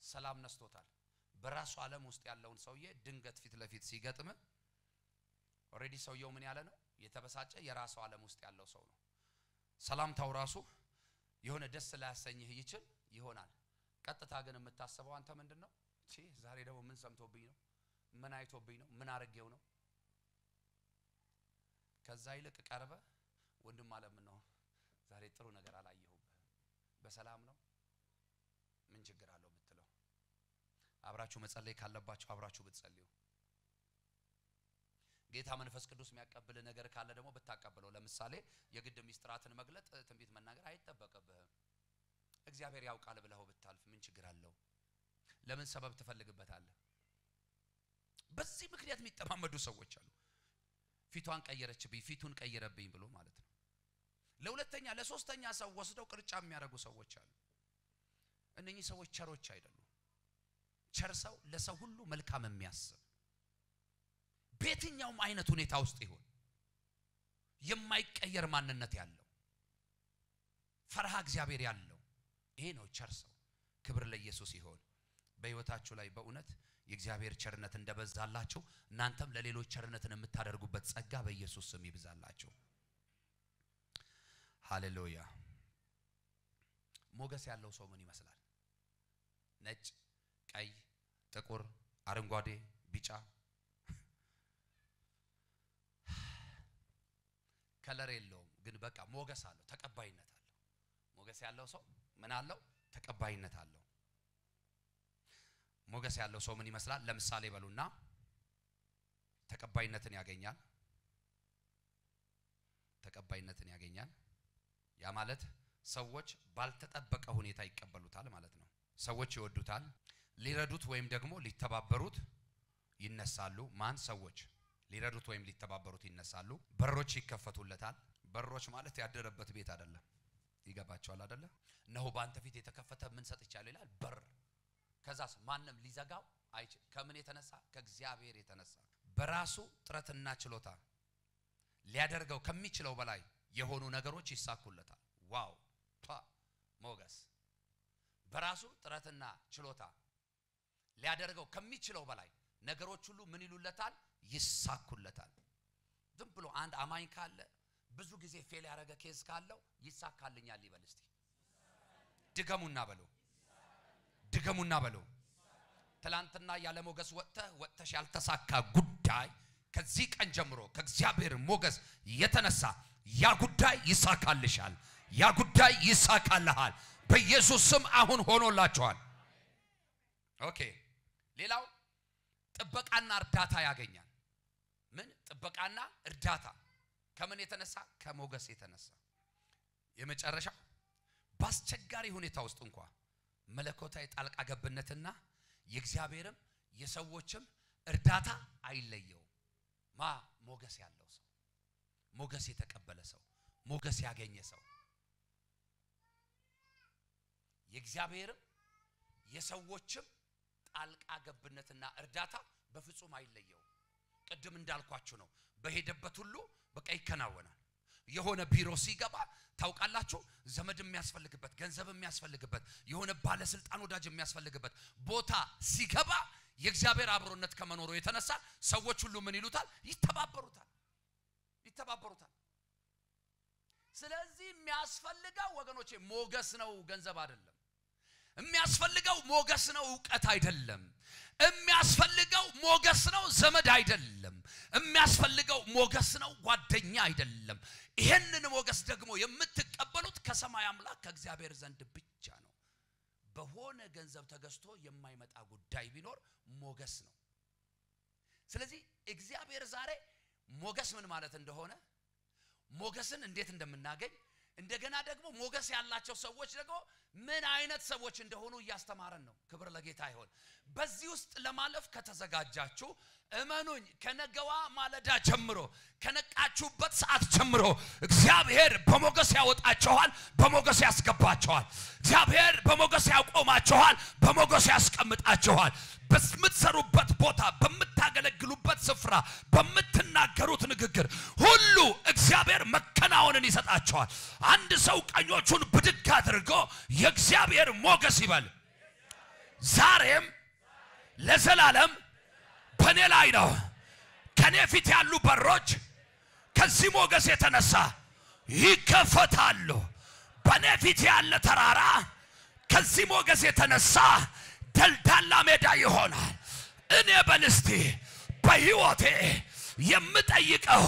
ሰላም ነስቶታል። በራሱ ዓለም ውስጥ ያለውን ሰውዬ ድንገት ፊት ለፊት ሲገጥም ኦሬዲ ሰውየው ምን ያለ ነው? የተበሳጨ የራሱ ዓለም ውስጥ ያለው ሰው ነው። ሰላምታው ራሱ የሆነ ደስ ላያሰኝህ ይችል ይሆናል። ቀጥታ ግን የምታስበው አንተ ምንድነው? ዛሬ ደግሞ ምን ሰምቶብኝ ነው? ምን አይቶብኝ ነው? ምን አርጌው ነው? ከዛ ይልቅ ቀርበ ወንድም ዓለም ነው ዛሬ ጥሩ ነገር አላየሁብህ፣ በሰላም ነው? ምን ችግር አለው ብትለው፣ አብራችሁ መጸለይ ካለባችሁ አብራችሁ ብትጸልዩ፣ ጌታ መንፈስ ቅዱስ የሚያቀብል ነገር ካለ ደግሞ ብታቀበለው። ለምሳሌ የግድ ሚስጥራትን መግለጥ ትንቢት መናገር አይተበቀብህም። እግዚአብሔር ያውቃል ብለው ብታልፍ ምን ችግር አለው? ለምን ሰበብ ትፈልግበታለህ? በዚህ ምክንያት የሚጠማመዱ ሰዎች አሉ። ፊቷን ቀየረችብኝ፣ ፊቱን ቀየረብኝ ብሎ ማለት ነው። ለሁለተኛ ለሶስተኛ ሰው ወስደው ቅርጫ የሚያደርጉ ሰዎች አሉ። እነኚህ ሰዎች ቸሮች አይደሉም። ቸር ሰው ለሰው ሁሉ መልካም የሚያስብ በየትኛውም አይነት ሁኔታ ውስጥ ይሁን የማይቀየር ማንነት ያለው ፈርሃ እግዚአብሔር ያለው ይሄ ነው ቸር ሰው። ክብር ለኢየሱስ ይሁን። በህይወታችሁ ላይ በእውነት የእግዚአብሔር ቸርነት እንደበዛላችሁ እናንተም ለሌሎች ቸርነትን የምታደርጉበት ጸጋ በኢየሱስ ስም ይብዛላችሁ። ሃሌሉያ። ሞገስ ያለው ሰው ምን ይመስላል? ነጭ፣ ቀይ፣ ጥቁር፣ አረንጓዴ፣ ቢጫ ከለር የለውም፣ ግን በቃ ሞገስ አለው፣ ተቀባይነት አለው። ሞገስ ያለው ሰው ምን አለው? ተቀባይነት አለው። ሞገስ ያለው ሰው ምን ይመስላል? ለምሳሌ በሉና ተቀባይነትን ያገኛል። ተቀባይነትን ያገኛል። ያ ማለት ሰዎች ባልተጠበቀ ሁኔታ ይቀበሉታል ማለት ነው። ሰዎች ይወዱታል። ሊረዱት ወይም ደግሞ ሊተባበሩት ይነሳሉ። ማን? ሰዎች ሊረዱት ወይም ሊተባበሩት ይነሳሉ። በሮች ይከፈቱለታል። በሮች ማለት ያደረበት ቤት አይደለም። ይገባል? ይላችኋል አይደለ እነሆ ባንተ ፊት የተከፈተ ምን ሰጥቻለሁ ይላል በር ከዛስ ማንንም ሊዘጋው አይችል ከምን የተነሳ ከእግዚአብሔር የተነሳ በራሱ ጥረትና ችሎታ ሊያደርገው ከሚችለው በላይ የሆኑ ነገሮች ይሳኩለታል ዋው ሞገስ በራሱ ጥረትና ችሎታ ሊያደርገው ከሚችለው በላይ ነገሮች ሁሉ ምን ይሉለታል ይሳኩለታል ዝም ብሎ አንድ አማኝ ካለ ብዙ ጊዜ ፌል ያረገ ኬዝ ካለው ይሳካልኛል ይበል እስቲ ድገሙና በሉ ትላንትና ያለ ሞገስ ወጥተሽ ያልተሳካ ጉዳይ ከዚህ ቀን ጀምሮ ከእግዚአብሔር ሞገስ የተነሳ ያ ጉዳይ ይሳካልሻል ያ ጉዳይ ይሳካልሃል በኢየሱስ ስም አሁን ሆኖላችኋል ኦኬ ሌላው ጥበቃና እርዳታ ያገኛል ምን ጥበቃና እርዳታ ከምን የተነሳ ከሞገስ የተነሳ የመጨረሻው ባስቸጋሪ ሁኔታ ውስጥ እንኳን መለኮታዊ ጣልቃ ገብነትና የእግዚአብሔርም የሰዎችም እርዳታ አይለየው ሞገስ ያለው ሰው ሞገስ የተቀበለ ሰው ሞገስ ያገኘ ሰው የእግዚአብሔርም የሰዎችም ጣልቃ ገብነትና እርዳታ በፍጹም አይለየው ቅድም እንዳልኳችሁ ነው በሄደበት ሁሉ በቃ ይከናወናል የሆነ ቢሮ ሲገባ ታውቃላችሁ ዘመድ የሚያስፈልግበት ገንዘብ የሚያስፈልግበት የሆነ ባለስልጣን ወዳጅ የሚያስፈልግበት ቦታ ሲገባ የእግዚአብሔር አብሮነት ከመኖሩ የተነሳ ሰዎች ሁሉ ምን ይሉታል ይተባበሩታል ስለዚህ የሚያስፈልገው ወገኖቼ ሞገስ ነው ገንዘብ አይደለም የሚያስፈልገው ሞገስ ነው ዕውቀት አይደለም የሚያስፈልገው ሞገስ ነው ዘመድ አይደለም የሚያስፈልገው ሞገስ ነው ጓደኛ አይደለም ይሄንን ሞገስ ደግሞ የምትቀበሉት ከሰማይ አምላክ ከእግዚአብሔር ዘንድ ብቻ ነው በሆነ ገንዘብ ተገዝቶ የማይመጣ ጉዳይ ቢኖር ሞገስ ነው ስለዚህ እግዚአብሔር ዛሬ ሞገስ ምን ማለት እንደሆነ ሞገስን እንዴት እንደምናገኝ እንደገና ደግሞ ሞገስ ያላቸው ሰዎች ደግሞ ምን አይነት ሰዎች እንደሆኑ ያስተማረን ነው ክብር ለጌታ ይሁን በዚህ ውስጥ ለማለፍ ከተዘጋጃችሁ እመኑኝ ከነገዋ ማለዳ ጀምሮ ከነቃችሁበት ሰዓት ጀምሮ እግዚአብሔር በሞገስ ያወጣችኋል በሞገስ ያስገባችኋል እግዚአብሔር በሞገስ ያቆማችኋል በሞገስ ያስቀምጣችኋል በምትሰሩበት ቦታ በመታገለግሉበት ስፍራ በመትናገሩት ንግግር ሁሉ እግዚአብሔር መከናወንን ይሰጣችኋል አንድ ሰው ቀኞቹን ብድግ አድርጎ የእግዚአብሔር ሞገስ ይበል ዛሬም ለዘላለም በኔ ላይ ነው ከኔ ፊት ያሉ በሮች ከዚህ ሞገስ የተነሳ ይከፈታሉ በኔ ፊት ያለ ተራራ ከዚህ ሞገስ የተነሳ ደልዳላ ሜዳ ይሆናል እኔ በልስቲ በህይወቴ የምጠይቀው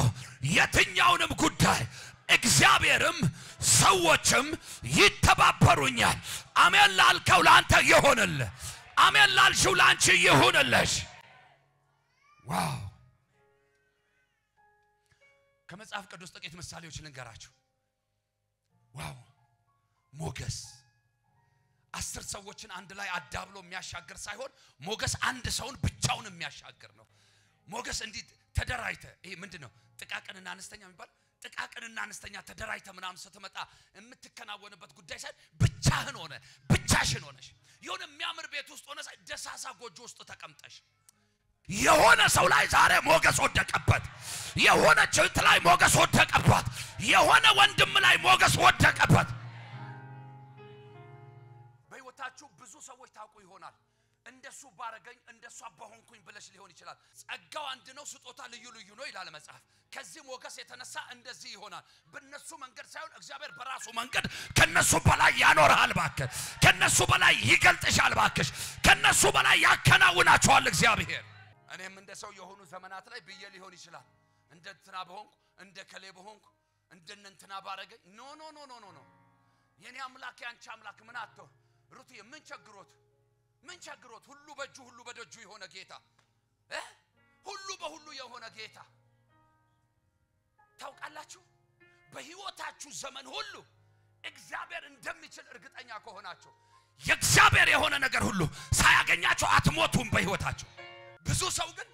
የትኛውንም ጉዳይ እግዚአብሔርም ሰዎችም ይተባበሩኛል አሜን ላልከው ላንተ ይሆንልህ አሜን ላልሽው ላንቺ ይሆንልሽ ዋው ከመጽሐፍ ቅዱስ ጥቂት ምሳሌዎች ልንገራችሁ ዋው ሞገስ 10 ሰዎችን አንድ ላይ አዳብሎ የሚያሻገር ሳይሆን ሞገስ አንድ ሰውን ብቻውን የሚያሻገር ነው ሞገስ እንዲህ ተደራይተ ይሄ ምንድነው ጥቃቅንና አነስተኛ የሚባል ጥቃቅንና አነስተኛ ተደራይተ ምናም ስትመጣ የምትከናወንበት ጉዳይ ሳይሆን ብቻሽን ሆነሽ የሆነ የሚያምር ቤት ውስጥ ሆነሽ ደሳሳ ጎጆ ውስጥ ተቀምጠሽ የሆነ ሰው ላይ ዛሬ ሞገስ ወደቀበት የሆነ ጭንት ላይ ሞገስ ወደቀበት የሆነ ወንድም ላይ ሞገስ ወደቀበት በህይወታችሁ ብዙ ሰዎች ታውቁ ይሆናል እንደሱ ባረገኝ እንደሱ አባሆንኩኝ ብለሽ ሊሆን ይችላል ጸጋው አንድ ነው ስጦታ ልዩ ነው ይላል መጽሐፍ ከዚህ ሞገስ የተነሳ እንደዚህ ይሆናል በእነሱ መንገድ ሳይሆን እግዚአብሔር በራሱ መንገድ ከነሱ በላይ ያኖርሃል ባክህ ከነሱ በላይ ይገልጥሻል ባክሽ ከነሱ በላይ ያከናውናቸዋል እግዚአብሔር እኔም እንደ ሰው የሆኑ ዘመናት ላይ ብዬ ሊሆን ይችላል እንደ እንትና በሆንኩ እንደ ከሌ በሆንኩ እንደነ እንትና ባረገኝ ኖ የኔ አምላክ ያንቺ አምላክ ምን አጥቶ ሩት ምን ቸግሮት ሁሉ በእጁ ሁሉ በደጁ የሆነ ጌታ ሁሉ በሁሉ የሆነ ጌታ ታውቃላችሁ በህይወታችሁ ዘመን ሁሉ እግዚአብሔር እንደሚችል እርግጠኛ ከሆናችሁ የእግዚአብሔር የሆነ ነገር ሁሉ ሳያገኛችሁ አትሞቱም በህይወታችሁ ብዙ ሰው ግን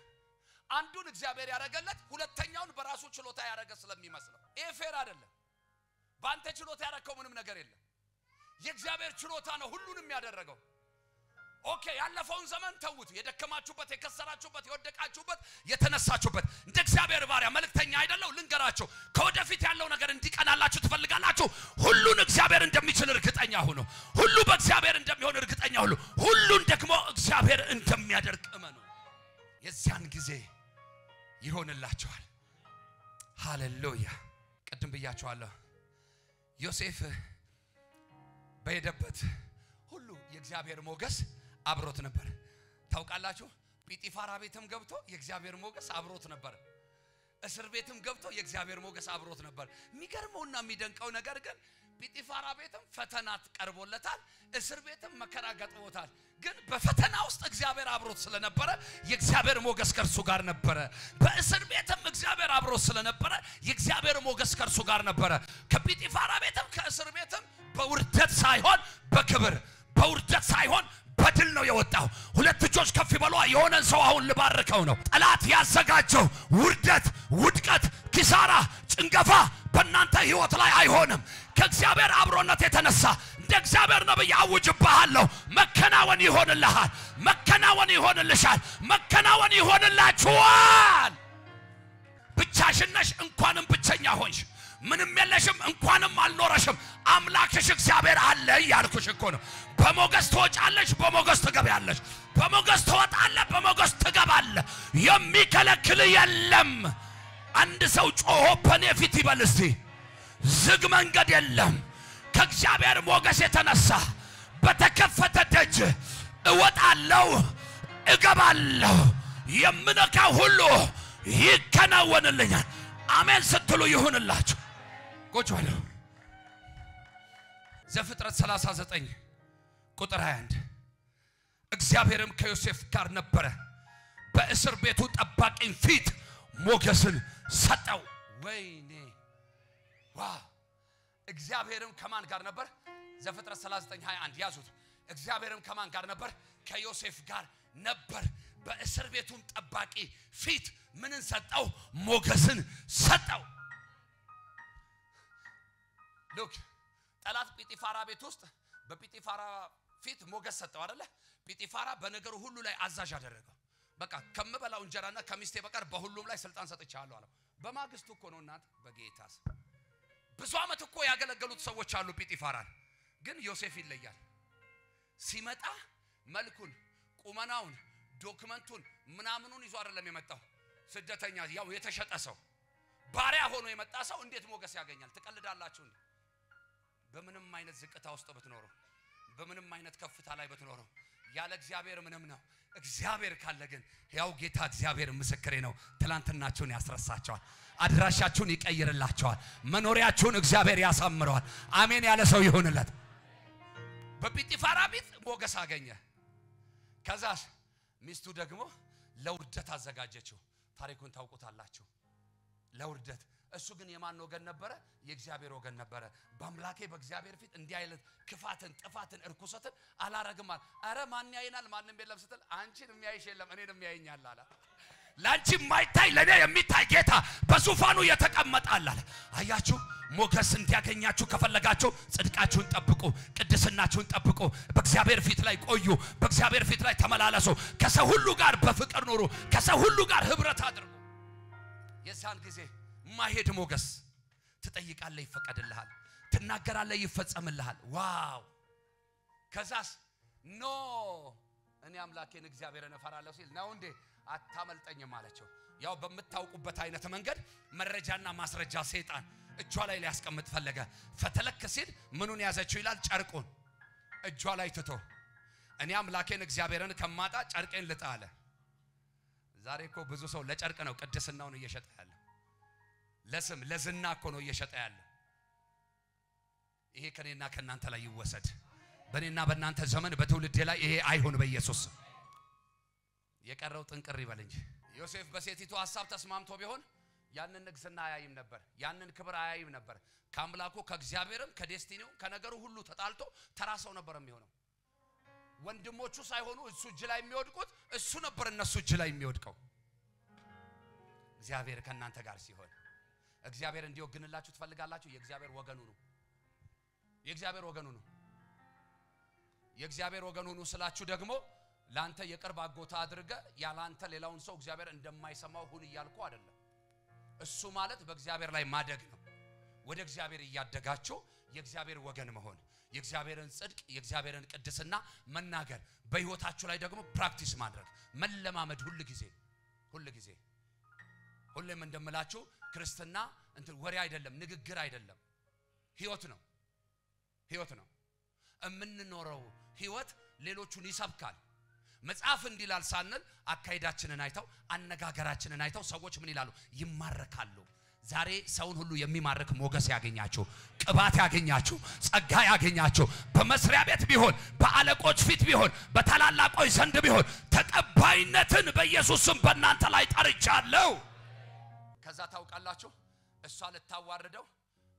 አንዱን እግዚአብሔር ያረጋለት ሁለተኛውን በራሱ ችሎታ ያረጋ ስለሚመስለው ይሄ ፌር አይደለም ባንተ ችሎታ ያረከው ምንም ነገር የለም የእግዚአብሔር ችሎታ ነው ሁሉንም ያደረገው። ኦኬ ያለፈውን ዘመን ተውት። የደከማችሁበት የከሰራችሁበት የወደቃችሁበት የተነሳችሁበት እንደ እግዚአብሔር ባሪያ መልእክተኛ አይደለው ልንገራችሁ ከወደፊት ያለው ነገር እንዲቀናላችሁ ትፈልጋላችሁ ሁሉን እግዚአብሔር እንደሚችል እርግጠኛ ሁኑ ሁሉ በእግዚአብሔር እንደሚሆን እርግጠኛ ሁኑ ሁሉን ደግሞ እግዚአብሔር እንደሚያደርግ እመኑ የዚያን ጊዜ ይሆንላችኋል ሃሌሉያ ቀደም ብያችኋለሁ ዮሴፍ በሄደበት ሁሉ የእግዚአብሔር ሞገስ አብሮት ነበር ታውቃላችሁ ጲጢፋራ ቤትም ገብቶ የእግዚአብሔር ሞገስ አብሮት ነበር እስር ቤትም ገብቶ የእግዚአብሔር ሞገስ አብሮት ነበር የሚገርመውና የሚደንቀው ነገር ግን ጲጢፋራ ቤትም ፈተናት ቀርቦለታል እስር ቤትም መከራ ገጥሞታል ግን በፈተና ውስጥ እግዚአብሔር አብሮት ስለነበረ የእግዚአብሔር ሞገስ ከርሱ ጋር ነበረ በእስር ቤትም እግዚአብሔር አብሮት ስለነበረ የእግዚአብሔር ሞገስ ከርሱ ጋር ነበረ ከጲጢፋራ ቤትም ከእስር ቤትም በውርደት ሳይሆን በክብር በውርደት ሳይሆን በድል ነው የወጣው ሁለት እጆች ከፍ ይበሉ የሆነን ሰው አሁን ልባርከው ነው ጠላት ያዘጋጀው ውርደት ውድቀት ኪሳራ ጭንገፋ በእናንተ ህይወት ላይ አይሆንም ከእግዚአብሔር አብሮነት የተነሳ እንደ እግዚአብሔር ነብይ አውጅብሃለሁ መከናወን ይሆንልሃል መከናወን ይሆንልሻል መከናወን ይሆንላችኋል ብቻሽን ነሽ እንኳንም ብቸኛ ሆንሽ ምንም የለሽም እንኳንም አልኖረሽም አምላክሽ እግዚአብሔር አለ ያልኩሽ እኮ ነው በሞገስ ትወጫለሽ በሞገስ ትገባለሽ በሞገስ ትወጣለሽ በሞገስ ትገባለሽ የሚከለክል የለም አንድ ሰው ጮሆ በኔ ፊት ይበል እስቲ ዝግ መንገድ የለም ከእግዚአብሔር ሞገስ የተነሳ በተከፈተ ደጅ እወጣለሁ እገባለሁ የምነካው ሁሉ ይከናወንልኛል አሜን ስትሉ ይሁንላችሁ ቁጭ በሉ ዘፍጥረት 39 ቁጥር 21 እግዚአብሔርም ከዮሴፍ ጋር ነበረ በእስር ቤቱ ጠባቂን ፊት ሞገስን ሰጠው ወይኔ ዋው እግዚአብሔርም ከማን ጋር ነበር ዘፍጥረት 39:21 ያዙት እግዚአብሔርም ከማን ጋር ነበር ከዮሴፍ ጋር ነበር በእስር ቤቱም ጠባቂ ፊት ምንን ሰጠው ሞገስን ሰጠው ሉክ ጠላት ጲጢፋራ ቤት ውስጥ በጲጢፋራ ፊት ሞገስ ሰጠው አይደለ ጲጢፋራ በነገሩ ሁሉ ላይ አዛዥ አደረገው በቃ ከመበላው እንጀራና ከሚስቴ በቀር በሁሉም ላይ ስልጣን ሰጥቻለሁ አለው በማግስቱ እኮ ነው እናት በጌታስ ብዙ አመት እኮ ያገለገሉት ሰዎች አሉ ጲጢፋራን ግን ዮሴፍ ይለያል ሲመጣ መልኩን ቁመናውን ዶክመንቱን ምናምኑን ይዞ አይደለም የመጣው ስደተኛ ያው የተሸጠ ሰው ባሪያ ሆኖ የመጣ ሰው እንዴት ሞገስ ያገኛል ተቀልዳላችሁ እንዴ በምንም አይነት ዝቅታ ውስጥ ብትኖሩ በምንም አይነት ከፍታ ላይ ብትኖሩ ያለ እግዚአብሔር ምንም ነው እግዚአብሔር ካለ ግን ያው ጌታ እግዚአብሔር ምስክሬ ነው ትላንትናችሁን ያስረሳቸዋል አድራሻችሁን ይቀይርላችኋል መኖሪያችሁን እግዚአብሔር ያሳምረዋል አሜን ያለ ሰው ይሁንለት በጲጢፋራ ቤት ሞገስ አገኘ ከዛስ ሚስቱ ደግሞ ለውርደት አዘጋጀችው ታሪኩን ታውቁታላችሁ ለውርደት እሱ ግን የማን ወገን ነበረ የእግዚአብሔር ወገን ነበረ በአምላኬ በእግዚአብሔር ፊት እንዲህ አይነት ክፋትን ጥፋትን እርኩሰትን አላረግም አረ ማን ያይናል ማንንም የለም ስትል አንቺን የሚያይሽ የለም እኔን የሚያይኛል አለ ላንቺ ማይታይ ለኔ የሚታይ ጌታ በዙፋኑ የተቀመጣል አለ አያችሁ ሞገስ እንዲያገኛችሁ ከፈለጋችሁ ጽድቃችሁን ጠብቁ ቅድስናችሁን ጠብቁ በእግዚአብሔር ፊት ላይ ቆዩ በእግዚአብሔር ፊት ላይ ተመላለሱ ከሰው ሁሉ ጋር በፍቅር ኑሩ ከሰው ሁሉ ጋር ህብረት አድርጉ የዛን ጊዜ ማሄድ ሞገስ ትጠይቃለህ ይፈቀድልሃል ትናገራለህ ይፈጸምልሃል ዋው ከዛስ ኖ እኔ አምላኬን እግዚአብሔርን እፈራለሁ ሲል ነው እንዴ አታመልጠኝም አለችው ያው በመታውቁበት አይነት መንገድ መረጃና ማስረጃ ሰይጣን እጇ ላይ ሊያስቀምጥ ፈለገ ፈተለክ ሲል ምኑን ያዘችው ይላል ጨርቁን እጇ ላይ ትቶ እኔ አምላኬን እግዚአብሔርን ከማጣ ጨርቄን ልጣ አለ ዛሬ እኮ ብዙ ሰው ለጨርቅ ነው ቅድስናውን እየሸጠ ያለ ለስም ለዝና እኮ ነው እየሸጠ ያለ ይሄ ከኔና ከናንተ ላይ ይወሰድ በኔና በእናንተ ዘመን በትውልድ ላይ ይሄ አይሁን በኢየሱስ የቀረው ጥንቅር ይበል እንጂ ዮሴፍ በሴቲቱ ሐሳብ ተስማምቶ ቢሆን ያንን ንግስና አያይም ነበር ያንን ክብር አያይም ነበር ከአምላኩ ከእግዚአብሔርም ከዴስቲኒው ከነገሩ ሁሉ ተጣልቶ ተራሰው ነበር የሚሆነው ወንድሞቹ ሳይሆኑ እሱ እጅ ላይ የሚወድቁት እሱ ነበር እነሱ እጅ ላይ የሚወድቀው እግዚአብሔር ከናንተ ጋር ሲሆን እግዚአብሔር እንዲወግንላችሁ ትፈልጋላችሁ የእግዚአብሔር ወገኑ ነው የእግዚአብሔር ወገኑ ነው የእግዚአብሔር ወገን ሁኑ ስላችሁ ደግሞ ላንተ የቅርብ አጎታ አድርገ ያላንተ ሌላውን ሰው እግዚአብሔር እንደማይሰማው ሁን ይያልኩ አይደለም እሱ ማለት በእግዚአብሔር ላይ ማደግ ነው ወደ እግዚአብሔር ያያደጋችሁ የእግዚአብሔር ወገን መሆን የእግዚአብሔርን ጽድቅ የእግዚአብሔርን ቅድስና መናገር በህይወታችሁ ላይ ደግሞ ፕራክቲስ ማድረግ መለማመድ ሁሉ ጊዜ ሁሉም እንደምላችሁ ክርስትና እንት ወሬ አይደለም ንግግር አይደለም ህይወት ነው እምንኖረው ህይወት ሌሎቹን ይሰብካል መጽሐፍ እንዲላል ሳንል አካይዳችንን አይተው አነጋገራችንን አይተው ሰዎች ምን ይላሉ ይማረካሉ ዛሬ ሰውን ሁሉ የሚማርክ ሞገስ ያገኛችሁ ቅባት ያገኛችሁ ጸጋ ያገኛችሁ በመስሪያ ቤት ቢሆን በአለቆች ፊት ቢሆን በታላላቆች ዘንድ ቢሆን ተቀባይነትን በኢየሱስ ስም በእናንተ ላይ ጠርቻለሁ ከዛ ታውቃላችሁ እሷ ልታዋርደው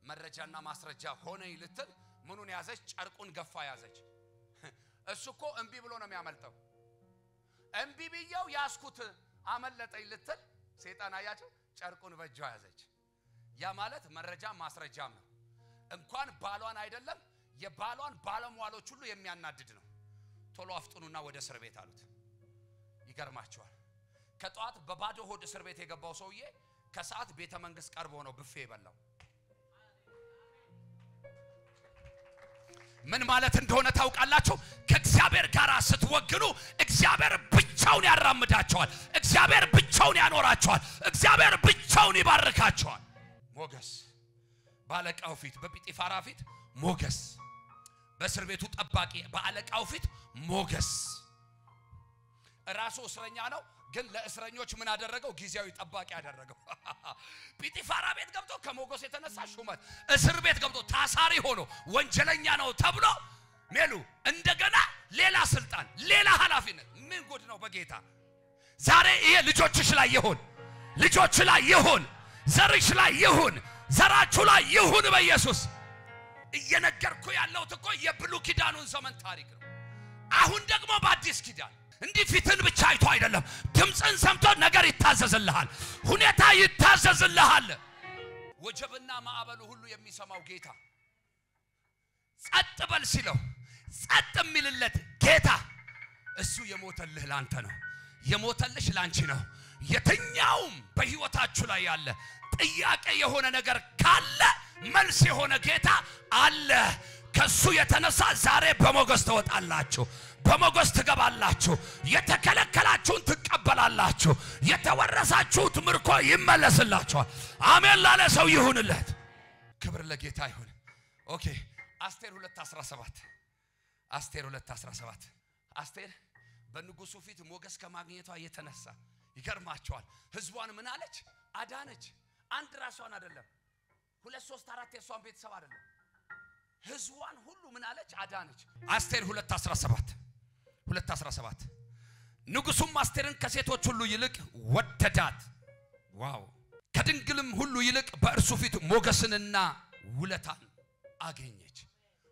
መረጃና ማስረጃ ሆነ ይልትል ምኑን ያዘች ጨርቁን ገፋ ያዘች እሱኮ እንቢ ብሎ ነው የሚያመልጠው እንቢ ቢያው ያስኩት አመለጠኝ ልትል ሰይጣን አያችሁ ጨርቁን በእጇ ያዘች ያ ማለት መረጃ ማስረጃም ነው እንኳን ባሏን አይደለም የባሏን ባለሟሎች ሁሉ የሚያናድድ ነው ቶሎ አፍጥኑና ወደ እስር ቤት አሉት ይገርማችኋል ከጧት በባዶ ሆድ እስር ቤት የገባው ሰውዬ ከሰዓት ቤተ መንግስት ቀርቦ ነው ብፌ ይበላው ምን ማለት እንደሆነ ታውቃላችሁ ከእግዚአብሔር ጋር ስትወግኑ እግዚአብሔር ብቻውን ያራምዳቸዋል እግዚአብሔር ብቻውን ያኖራቸዋል እግዚአብሔር ብቻውን ይባርካቸዋል ሞገስ ባለቃው ፊት በጲጢፋራ ፊት ሞገስ በእስር ቤቱ ጠባቂ ባለቃው ፊት ሞገስ ራሱ እስረኛ ነው ግን ለእስረኞች ምን አደረገው ጊዜያዊ ጠባቂ አደረገው ጲጢፋራ ቤት ገብቶ ከሞገስ የተነሳ ሹመት እስር ቤት ገብቶ ታሳሪ ሆኖ ወንጀለኛ ነው ተብሎ ሜሉ እንደገና ሌላ ስልጣን ሌላ ኃላፊነት ምን ጉድ ነው በጌታ ዛሬ ይሄ ልጆችሽ ላይ ይሁን ዘርሽ ላይ ይሁን ዘራችሁ ላይ ይሁን በኢየሱስ እየነገርኩ ያለው እኮ የብሉይ ኪዳኑን ዘመን ታሪክ ነው አሁን ደግሞ በአዲስ ኪዳን እንዲህ ፊትን ብቻ አይቶ አይደለም ድምጽን ሰምቶ ነገር ይታዘዝልሃል ሁኔታ ይታዘዝልሃል ወጀብና ማዕበሉ ሁሉ የሚሰማው ጌታ ጸጥ በል ሲለው ጸጥ የሚልለት ጌታ እሱ የሞተልህ ላንተ ነው የሞተልሽ ላንቺ ነው የትኛውም በህይወታችሁ ላይ ያለ ጥያቄ የሆነ ነገር ካለ መልስ የሆነ ጌታ አለ ከሱ የተነሳ ዛሬ በሞገስ ተወጣላችሁ በሞገስ ትገባላችሁ የተከለከላችሁን ትቀበላላችሁ የተወረሳችሁት ምርኮ ይመለስላችኋል አሜን ላለ ሰው ይሁንለት ክብር ለጌታ ይሁን ኦኬ አስቴር 2:17 አስቴር በንጉሱ ፊት ሞገስ ከማግኘቷ የተነሳ ይገርማቸዋል ህዝቧን ምን አለች አዳነች አንድ ራሷን አይደለም 2 3 4 የሷን ቤተሰብ አይደለም ህዝቧን ሁሉ ምን አለች አዳነች አስቴር 2:17 ንጉሱም አስቴርን ከሴቶች ሁሉ ይልቅ ወደዳት ዋው ከድንግልም ሁሉ ይልቅ በእርሱ ፊት ሞገስንና ውለታን አገኘች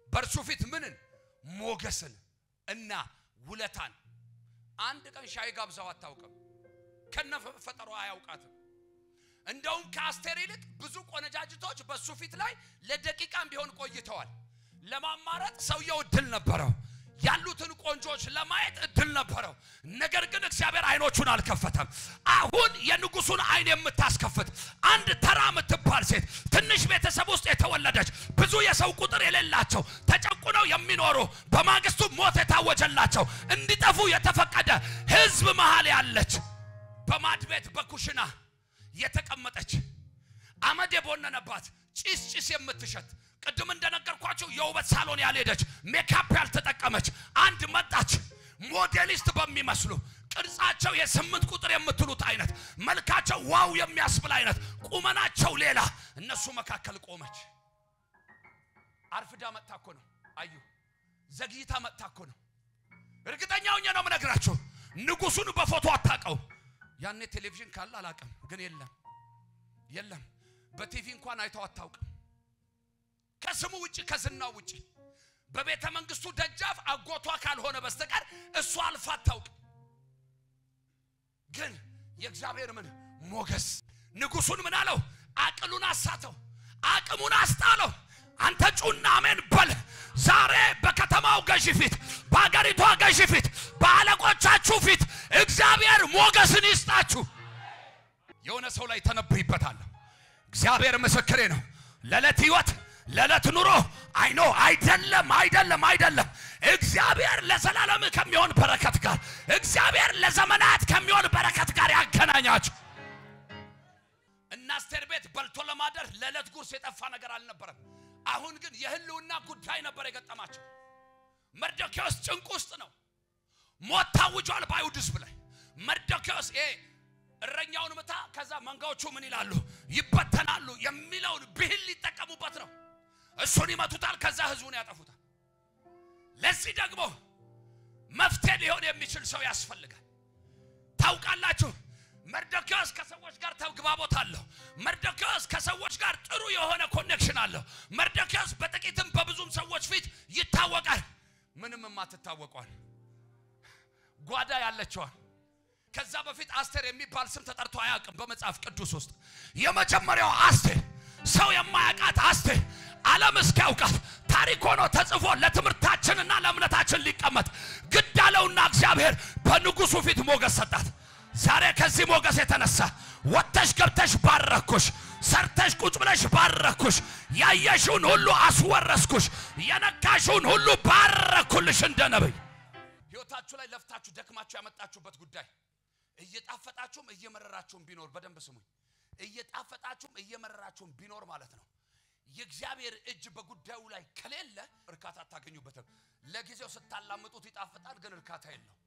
በእርሱ ፊት ምንን ሞገስን እና ውለታን አንድ ቀን ሻይ ጋብዛው አታውቅም ከነፈጠሯ አያውቃትም እንደውም ከአስቴር ይልቅ ብዙ ቆነጃጅቶች በሱ ፊት ላይ ለደቂቃም ቢሆን ቆይተዋል ለማማረጥ ሰውየው ድል ነበረው ያሉትን ቆንጆች ለማየት ድል ነበረው ነገር ግን እግዚአብሔር አይኖቹን አልከፈተም አሁን የንጉሱን አይን የምታስከፍት አንድ ተራ ምትባል ሴት ትንሽ ቤተሰብ ውስጥ የተወለደች ብዙ የሰው ቁጥር የሌላቸው ተጨቁነው የሚኖሩ በማግስቱ ሞት የታወጀላቸው እንዲጠፉ የተፈቀደ ህዝብ መሃል ያለች በማድቤት በኩሽና የተቀመጠች አመድ የቦነነባት ጭስ የምትሸት ቅድም እንደነገርኳችሁ የውበት ሳሎን ያልሄደች ሜካፕ ያልተጠቀመች አንድ መጣች ሞዴሊስት በሚመስሉ ቅርጻቸው የ8 ቁጥር የምትሉት አይነት መልካቸው ዋው የሚያስብል አይነት ቁመናቸው ሌላ እነሱ መካከል ቆመች አርፍዳ መጣኮ ነው አዩ ዘግይታ መጣኮ ነው እርግጠኛው ነው መነግራችሁ ንጉሱን በፎቶ አጣቀው ያኔ ቴሌቪዥን ካለ አላቀም ግን የለም በቲቪ እንኳን አይተው አታውቅም ከስሙ ውጪ ከዝናው ውጪ በቤተ መንግስቱ ደጃፍ አጎቷ ካልሆነ በስተቀር እሱ አልፋታው ግን የእግዚአብሔር ምን ሞገስ ንጉሱን ምን አለው አቅሉን አሳተው አቅሙን አስጣለው አንተ ጩና አሜን በል ዛሬ በከተማው ገዢ ፊት ገዢ ፊት በአለቆቻችሁ ፊት እግዚአብሔር ሞገስን ይስጣችሁ። የሆነ ሰው ላይ ተነብይበታል። እግዚአብሔር ምስክሬ ነው። ለዕለት ሕይወት ለዕለት ኑሮ አይኖ አይደለም እግዚአብሔር ለዘላለም ከሚሆን በረከት ጋር እግዚአብሔር ለዘመናት ከሚሆን በረከት ጋር ያገናኛችሁ። እና አስቴር ቤት በልቶ ለማደር ለዕለት ጉርስ የጠፋ ነገር አልነበረም። አሁን ግን የህልውና ጉዳይ ነበር የገጠማቸው። መርዶክዮስ ጭንቅ ውስጥ ነው። ሞት ታውጇል በአይሁድ ሕዝብ ላይ። መርዶክዮስ እረኛውን መታ ከዛ መንጋዎቹ ምን ይላሉ ይበተናሉ የሚለውን ብሂል ሊጠቀሙበት ነው። እሱን ይመቱታል፣ ከዛ ህዝቡን ያጠፉታል። ለዚህ ደግሞ መፍትሄ ሊሆን የሚችል ሰው ያስፈልጋል። ታውቃላችሁ መርዶክዮስ ከሰዎች ጋር ተግባቦት አለው። መርዶክዮስ ከሰዎች ጋር ጥሩ የሆነ ኮኔክሽን አለው። መርዶክዮስ በጥቂትም በብዙም ሰዎች ፊት ይታወቃል። ምንም ማትታወቀዋል ጓዳ ያለችዋል። ከዛ በፊት አስቴር የሚባል ስም ተጠርቶ አያውቅም በመጽሐፍ ቅዱስ ውስጥ። የመጀመሪያው አስቴር ሰው የማያውቃት አስቴር ዓለም እስኪያውቃት ታሪክ ሆኖ ተጽፎ ለትምህርታችንና ለእምነታችን ሊቀመጥ ግድ አለውና እግዚአብሔር በንጉሱ ፊት ሞገስ ሰጣት። ዛሬ ከዚህ ሞገስ የተነሳ ወጥተሽ ገብተሽ ባረኩሽ፣ ሰርተሽ ቁጭ ብለሽ ባረኩሽ፣ ያየሽውን ሁሉ አስወረስኩሽ፣ የነካሽውን ሁሉ ባረኩልሽ። እንደ ነብይ ሕይወታችሁ ላይ ለፍታችሁ ደክማችሁ ያመጣችሁበት ጉዳይ እየጣፈጣችሁም እየመረራችሁም ቢኖር በደንብ ስሙኝ። እየጣፈጣችሁም እየመረራችሁም ቢኖር ማለት ነው የእግዚአብሔር እጅ በጉዳዩ ላይ ከሌለ እርካታ አታገኙበትም። ለጊዜው ስታላምጡት ይጣፍጣል፣ ግን እርካታ የለውም።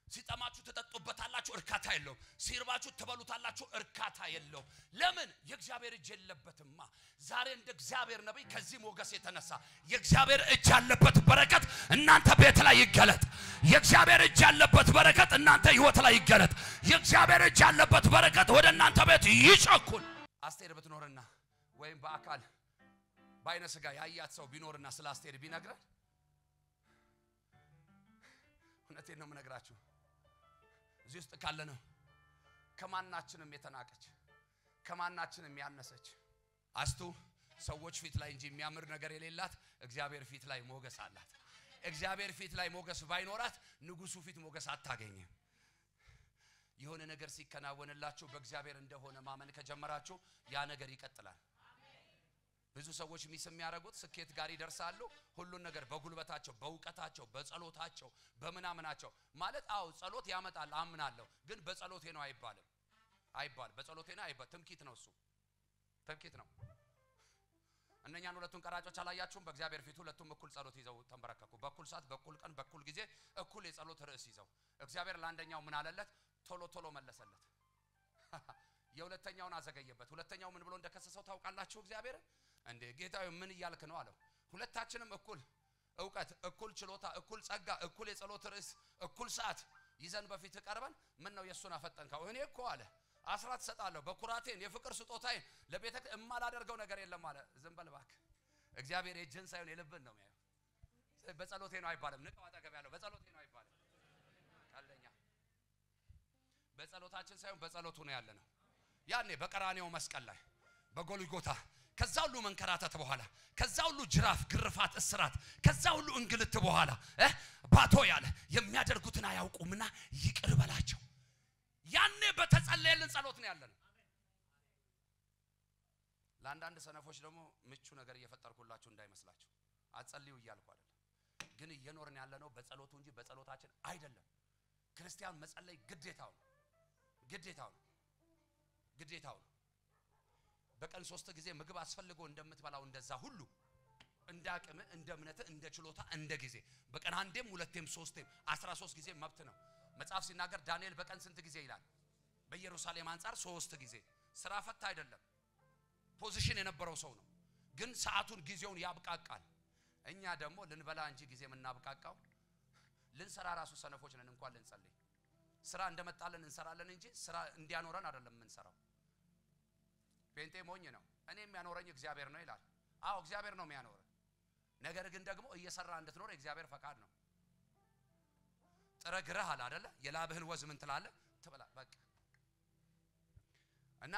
ሲጠማችሁ ተጠጡበታላችሁ፣ እርካታ የለውም። ሲርባችሁ ተበሉታላችሁ፣ እርካታ የለውም። ለምን? የእግዚአብሔር እጅ የለበትማ። ዛሬ እንደ እግዚአብሔር ነብይ ከዚህ ሞገስ የተነሳ የእግዚአብሔር እጅ ያለበት በረከት እናንተ ቤት ላይ ይገለጥ። የእግዚአብሔር እጅ ያለበት በረከት እናንተ ሕይወት ላይ ይገለጥ። የእግዚአብሔር እጅ ያለበት በረከት ወደ እናንተ ቤት ይጨኩን። አስቴር ብትኖርና ወይም በአካል በአይነ ስጋ ያያት ሰው ቢኖርና ስለ አስቴር ቢነግረን እውነቴን ነው የምነግራችሁ እዚህ ውስጥ ካለ ነው ከማናችንም የተናቀች ከማናችንም ያነሰች አስቱ ሰዎች ፊት ላይ እንጂ የሚያምር ነገር የሌላት እግዚአብሔር ፊት ላይ ሞገስ አላት። እግዚአብሔር ፊት ላይ ሞገስ ባይኖራት ንጉሱ ፊት ሞገስ አታገኝም። የሆነ ነገር ሲከናወንላችሁ በእግዚአብሔር እንደሆነ ማመን ከጀመራችሁ ያ ነገር ይቀጥላል። ብዙ ሰዎች ሚስ የሚያደርጉት ስኬት ጋር ይደርሳሉ። ሁሉን ነገር በጉልበታቸው፣ በእውቀታቸው፣ በጸሎታቸው፣ በመናመናቸው ማለት አው ጸሎት ያመጣል አምናለሁ፣ ግን በጸሎቴ ነው አይባልም። በጸሎቴ ነው አይባል። ትምኪት ነው እሱ ትምኪት ነው። እነኛን ሁለቱን ቀራጮች አላያችሁም? በእግዚአብሔር ፊት ሁለቱም እኩል ጸሎት ይዘው ተንበረከኩ። በኩል ሰዓት፣ በኩል ቀን፣ በኩል ጊዜ እኩል የጸሎት ርዕስ ይዘው እግዚአብሔር ለአንደኛው ምን አለለት? ቶሎ መለሰለት። የሁለተኛውን አዘገየበት። ሁለተኛው ምን ብሎ እንደከሰሰው ታውቃላችሁ? እግዚአብሔር እንዴ ጌታዬ ምን እያልክ ነው አለው። ሁለታችንም እኩል ዕውቀት፣ እኩል ችሎታ፣ እኩል ጸጋ፣ እኩል የጸሎት ርዕስ፣ እኩል ሰዓት ይዘን በፊት ቀርበን ምን ነው የሱን አፈጠንከው? እኔ እኮ አለ አስራት ሰጣለሁ በኩራቴን የፍቅር ስጦታዬን ለቤተ እማላደርገው ነገር የለም አለ። ዝም በል እባክህ። እግዚአብሔር የእጅን ሳይሆን የልብን ነው የሚያየው። በጸሎቴ ነው አይባልም። ንቀው አጠገብ ያለው በጸሎቴ ነው አይባልም። ቀልደኛ በጸሎታችን ሳይሆን በጸሎቱ ነው ያለነው። ያኔ በቀራኔው መስቀል ላይ በጎልጎታ ከዛ ሁሉ መንከራተት በኋላ ከዛ ሁሉ ጅራፍ፣ ግርፋት፣ እስራት ከዛ ሁሉ እንግልት በኋላ ባቶ ያለ የሚያደርጉትን አያውቁምና ይቅር በላቸው። ያኔ በተጸለየልን ጸሎት ነው ያለነው። ለአንዳንድ ሰነፎች ደግሞ ምቹ ነገር እየፈጠርኩላችሁ እንዳይመስላችሁ አጸልዩ እያልኩ አይደለም፣ ግን እየኖርን ያለነው በጸሎቱ እንጂ በጸሎታችን አይደለም። ክርስቲያን መጸለይ ግዴታው ነው። በቀን 3 ጊዜ ምግብ አስፈልጎ እንደምትበላው እንደዛ ሁሉ እንደ አቅም፣ እንደ እምነት፣ እንደ ችሎታ፣ እንደ ጊዜ በቀን አንዴም ሁለቴም ሶስቴም 13 ጊዜ መብት ነው። መጽሐፍ ሲናገር ዳንኤል በቀን ስንት ጊዜ ይላል? በኢየሩሳሌም አንፃር 3 ጊዜ። ስራ ፈታ አይደለም፣ ፖዚሽን የነበረው ሰው ነው፣ ግን ሰዓቱን ጊዜውን ያብቃቃል። እኛ ደግሞ ልንበላ እንጂ ጊዜ የምናብቃቃው ልንሰራ ራሱ ሰነፎች ነን። እንኳን ልንጸልይ ስራ እንደመጣለን እንሰራለን እንጂ ስራ እንዲያኖረን አይደለም የምንሰራው። ጴንጤ ሞኝ ነው። እኔ የሚያኖረኝ እግዚአብሔር ነው ይላል። አዎ እግዚአብሔር ነው የሚያኖር። ነገር ግን ደግሞ እየሰራ እንድትኖር የእግዚአብሔር ፈቃድ ነው። ጥረግረህ አለ አይደለ? የላብህን ወዝ ምን ትላለህ? ትበላ በቃ። እና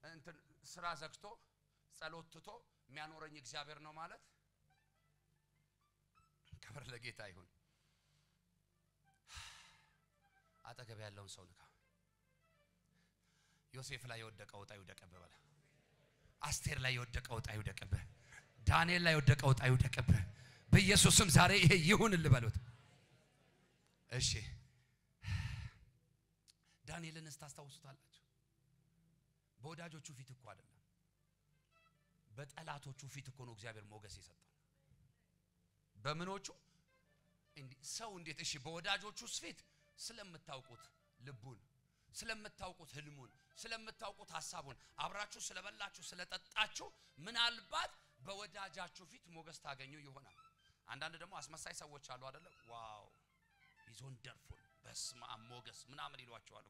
እንትን ስራ ዘግቶ ጸሎት ትቶ የሚያኖረኝ እግዚአብሔር ነው ማለት ክብር ለጌታ ይሁን። አጠገብ ያለውን ሰው ንካ። ዮሴፍ ላይ የወደቀው ዕጣ ይውደቅብህ በለ። አስቴር ላይ የወደቀው ዕጣ ይውደቅብህ። ዳንኤል ላይ የወደቀው ዕጣ ይውደቅብህ በኢየሱስም ዛሬ ይሄ ይሁንልህ በሉት። እሺ ዳንኤልን ታስታውሱታላችሁ? በወዳጆቹ ፊት እኮ አይደለም በጠላቶቹ ፊት እኮ ነው እግዚአብሔር ሞገስ የሰጠው። በምኖቹ ሰው እንዴት እሺ በወዳጆቹ ፊት ስለምታውቁት ልቡን ስለምታውቁት ህልሙን ስለምታውቁት ሐሳቡን አብራችሁ ስለበላችሁ ስለጠጣችሁ ምናልባት በወዳጃችሁ ፊት ሞገስ ታገኙ ይሆናል። አንዳንድ ደግሞ አስመሳይ ሰዎች አሉ አይደለ? ዋው ኢዝ ወንደርፉል በስመ አብ ሞገስ ምናምን ይሏቸዋል።